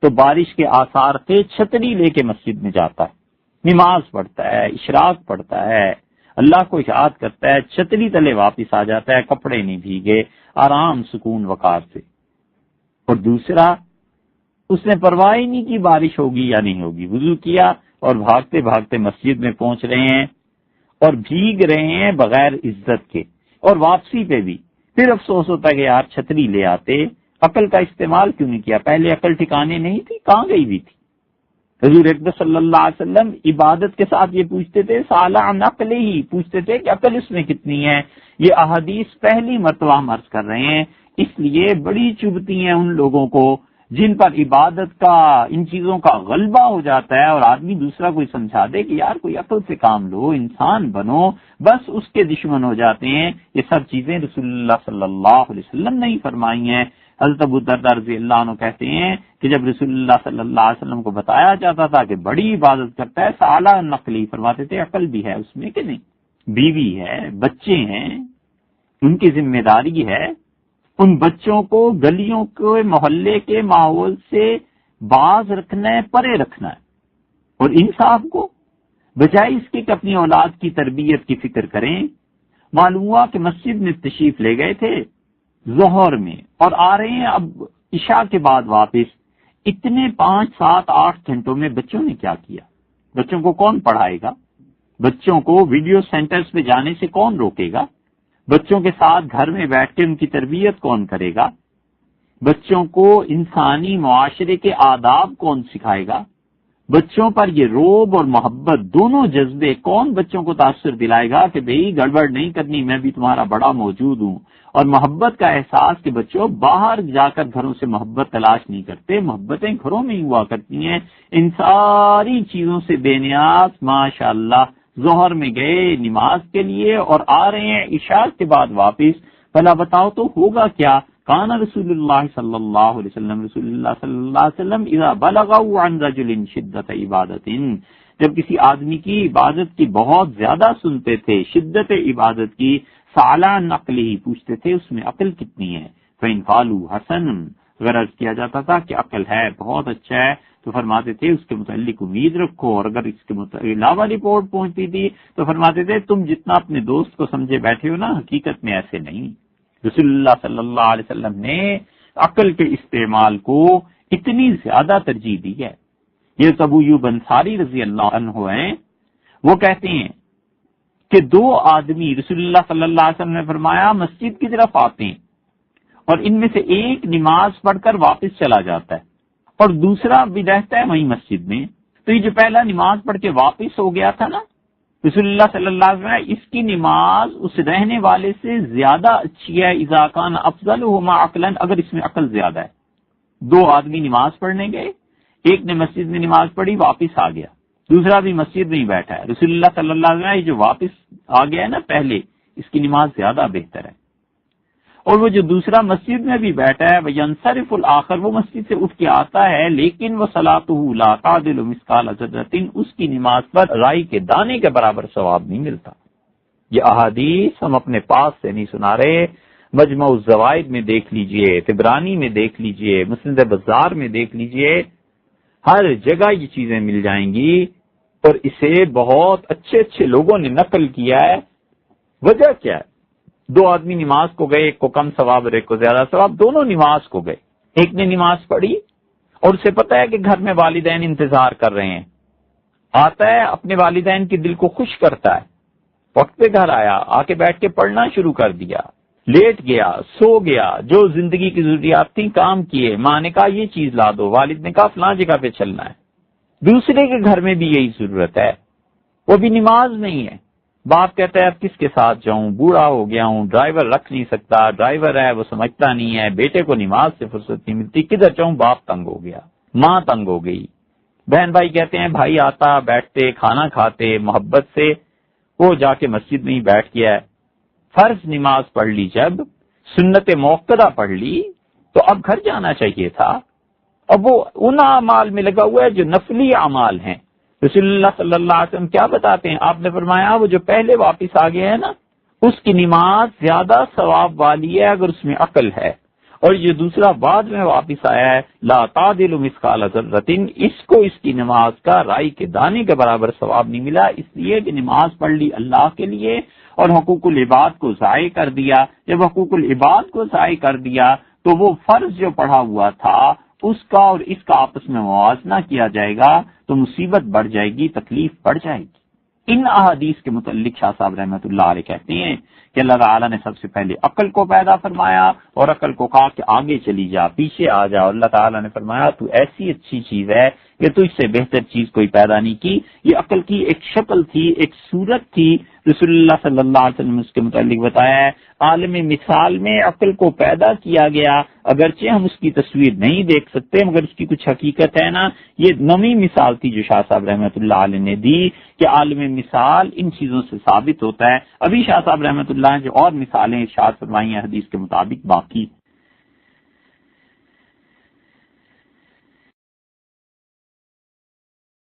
تو بارش کے آثار سے چھتری لے کے مسجد میں جاتا ہے، نماز پڑھتا ہے، اشراق پڑھتا ہے، اللہ کو یاد کرتا ہے، چھتری تلے واپس آ جاتا ہے، کپڑے نہیں بھیگے، آرام سکون وقار سے۔ اور دوسرا، اس نے پرواہ ہی نہیں کی بارش ہوگی یا نہیں ہوگی، وضو کیا اور بھاگتے بھاگتے مسجد میں پہنچ رہے ہیں اور بھیگ رہے ہیں بغیر عزت کے، اور واپسی پہ بھی پھر افسوس ہوتا ہے کہ یار چھتری لے آتے، عقل کا استعمال کیوں نہیں کیا، پہلے عقل ٹھکانے نہیں تھی، کہاں گئی بھی تھی۔ حضور اکبر صلی اللہ علیہ وسلم عبادت کے ساتھ یہ پوچھتے تھے، سالہ عن عقل ہی پوچھتے تھے کہ عقل اس میں کتنی ہے۔ یہ احادیث پہلی مرتبہ ہم عرض کر رہے ہیں، اس لیے بڑی چبھتی ہیں ان لوگوں کو جن پر عبادت کا، ان چیزوں کا غلبہ ہو جاتا ہے، اور آدمی دوسرا کوئی سمجھا دے کہ یار کوئی عقل سے کام لو، انسان بنو، بس اس کے دشمن ہو جاتے ہیں۔ یہ سب چیزیں رسول اللہ صلی اللہ علیہ وسلم نے ہی فرمائی ہیں۔ حضرت ابو درداء رضی اللہ عنہ کہتے ہیں کہ جب رسول اللہ صلی اللہ علیہ وسلم کو بتایا جاتا تھا کہ بڑی عبادت کرتا ہے، سالہ نقلی، فرماتے تھے عقل بھی ہے اس میں کہ نہیں، بیوی ہے، بچے ہیں، ان کی ذمہ داری ہے، ان بچوں کو گلیوں کے محلے کے ماحول سے باز رکھنا ہے، پرے رکھنا ہے، اور انصاف کو بجائے اس کے کہ اپنی اولاد کی تربیت کی فکر کریں۔ معلوم ہوا کہ مسجد میں تشریف لے گئے تھے ظہر میں، اور آ رہے ہیں اب عشاء کے بعد واپس، اتنے 5، 7، 8 گھنٹوں میں بچوں نے کیا کیا؟ بچوں کو کون پڑھائے گا؟ بچوں کو ویڈیو سینٹرز پہ جانے سے کون روکے گا؟ بچوں کے ساتھ گھر میں بیٹھ کے ان کی تربیت کون کرے گا؟ بچوں کو انسانی معاشرے کے آداب کون سکھائے گا؟ بچوں پر یہ روب اور محبت دونوں جذبے کون بچوں کو تاثر دلائے گا کہ بھئی گڑبڑ نہیں کرنی، میں بھی تمہارا بڑا موجود ہوں؟ اور محبت کا احساس کہ بچوں باہر جا کر گھروں سے محبت تلاش نہیں کرتے، محبتیں گھروں میں ہی ہوا کرتی ہیں۔ ان ساری چیزوں سے بے نیاز ماشاءاللہ ظہر میں گئے نماز کے لیے اور آ رہے ہیں عشاء کے بعد واپس، بھلا بتاؤ تو ہوگا کیا؟ کان رسول اللہ صلی اللہ علیہ وسلم، رسول اللہ صلی اللہ علیہ وسلم اذا بلغوا عن رجل شدت عبادت، جب کسی آدمی کی عبادت کی بہت زیادہ سنتے تھے، شدت عبادت کی، سالہ نقل ہی پوچھتے تھے اس میں عقل کتنی ہے؟ فإن قالوا حسن، اگر عرض کیا جاتا تھا کہ عقل ہے، بہت اچھا ہے، تو فرماتے تھے اس کے متعلق امید رکھو، اور اگر اس کے علاوہ رپورٹ پہنچتی تھی تو فرماتے تھے تم جتنا اپنے دوست کو سمجھے بیٹھے ہو نا، حقیقت میں ایسے نہیں۔ رسول اللہ صلی اللہ علیہ وسلم نے عقل کے استعمال کو اتنی زیادہ ترجیح دی ہے۔ یہ ابو ایوب انصاری رضی اللہ عنہ ہیں، وہ کہتے ہیں کہ 2 آدمی رسول اللہ صلی اللہ علیہ وسلم نے فرمایا مسجد کی طرف آتے ہیں، اور ان میں سے ایک نماز پڑھ کر واپس چلا جاتا ہے اور دوسرا بھی رہتا ہے وہیں مسجد میں۔ تو یہ جو پہلا نماز پڑھ کے واپس ہو گیا تھا نا، رسول اللہ صلی اللہ علیہ وسلم، اس کی نماز اس رہنے والے سے زیادہ اچھی ہے، اذا کان افضلہما عقلا، اگر اس میں عقل زیادہ ہے۔ 2 آدمی نماز پڑھنے گئے، ایک نے مسجد میں نماز پڑھی واپس آ گیا، دوسرا بھی مسجد میں ہی بیٹھا ہے۔ رسول اللہ صلی اللہ علیہ وسلم، یہ جو واپس آ گیا ہے نا پہلے، اس کی نماز زیادہ بہتر ہے، اور وہ جو دوسرا مسجد میں بھی بیٹھا ہے، وَيَنْصَرِفُ الْآخَرُ، وہ مسجد سے اٹھ کے آتا ہے لیکن وہ صَلَاتُهُ لَا تَعْدِلُ مِثْقَالَ ذَرَّةٍ، اس کی نماز پر رائی کے دانے کے برابر ثواب نہیں ملتا۔ یہ احادیث ہم اپنے پاس سے نہیں سنا رہے، مجمع الزوائد میں دیکھ لیجئے، طبرانی میں دیکھ لیجئے، مسند بزار میں دیکھ لیجئے، ہر جگہ یہ چیزیں مل جائیں گی، اور اسے بہت اچھے اچھے لوگوں نے نقل کیا ہے۔ وجہ کیا ہے؟ 2 آدمی نماز کو گئے، ایک کو کم ثواب اور ایک کو زیادہ ثواب، دونوں نماز کو گئے۔ ایک نے نماز پڑھی اور اسے پتا ہے کہ گھر میں والدین انتظار کر رہے ہیں، آتا ہے اپنے والدین کے دل کو خوش کرتا ہے، وقت پہ گھر آیا، آ کے بیٹھ کے پڑھنا شروع کر دیا، لیٹ گیا، سو گیا، جو زندگی کی ضروریات تھیں کام کیے، ماں نے کہا یہ چیز لا دو، والد نے کہا فلاں جگہ پہ چلنا ہے۔ دوسرے کے گھر میں بھی یہی ضرورت ہے، وہ بھی نماز نہیں ہے، باپ کہتا ہے اب کس کے ساتھ جاؤں، بوڑھا ہو گیا ہوں، ڈرائیور رکھ نہیں سکتا، ڈرائیور ہے وہ سمجھتا نہیں ہے، بیٹے کو نماز سے فرصت نہیں ملتی، کدھر جاؤں، باپ تنگ ہو گیا، ماں تنگ ہو گئی، بہن بھائی کہتے ہیں بھائی آتا، بیٹھتے، کھانا کھاتے، محبت سے، وہ جا کے مسجد میں ہی بیٹھ گیا ہے، فرض نماز پڑھ لی، جب سنت موقدہ پڑھ لی تو اب گھر جانا چاہیے تھا، اب وہ ان اعمال میں لگا ہوا ہے جو نفلی اعمال ہیں۔ رسول اللہ صلی اللہ علیہ وسلم کیا بتاتے ہیں؟ آپ نے فرمایا وہ جو پہلے واپس آ گیا ہے نا، اس کی نماز زیادہ ثواب والی ہے اگر اس میں عقل ہے، اور یہ دوسرا بعد میں واپس آیا ہے لا تعدل مثقال ذرۃ، اس کو اس کی نماز کا رائی کے دانے کے برابر ثواب نہیں ملا، اس لیے کہ نماز پڑھ لی اللہ کے لیے اور حقوق العباد کو ضائع کر دیا۔ جب حقوق العباد کو ضائع کر دیا تو وہ فرض جو پڑھا ہوا تھا اس کا اور اس کا آپس میں موازنہ کیا جائے گا تو مصیبت بڑھ جائے گی، تکلیف بڑھ جائے گی۔ ان احادیث کے متعلق شاہ صاحب رحمۃ اللہ علیہ کہتے ہیں کہ اللہ تعالیٰ نے سب سے پہلے عقل کو پیدا فرمایا اور عقل کو کہا کہ آگے چلی جا، پیچھے آ جا۔ اللہ تعالیٰ نے فرمایا تو ایسی اچھی چیز ہے کہ تو اس سے بہتر چیز کوئی پیدا نہیں کی۔ یہ عقل کی ایک شکل تھی، ایک صورت تھی۔ رسول اللہ صلی اللہ علیہ وسلم نے اس کے متعلق بتایا ہے عالم مثال میں عقل کو پیدا کیا گیا، اگرچہ ہم اس کی تصویر نہیں دیکھ سکتے مگر اس کی کچھ حقیقت ہے نا۔ یہ نویں مثال تھی جو شاہ صاحب رحمۃ اللہ علیہ نے دی کہ عالم مثال ان چیزوں سے ثابت ہوتا ہے۔ ابھی شاہ صاحب رحمۃ اللہ نے جو اور مثالیں ارشاد فرمائی ہیں حدیث کے مطابق باقی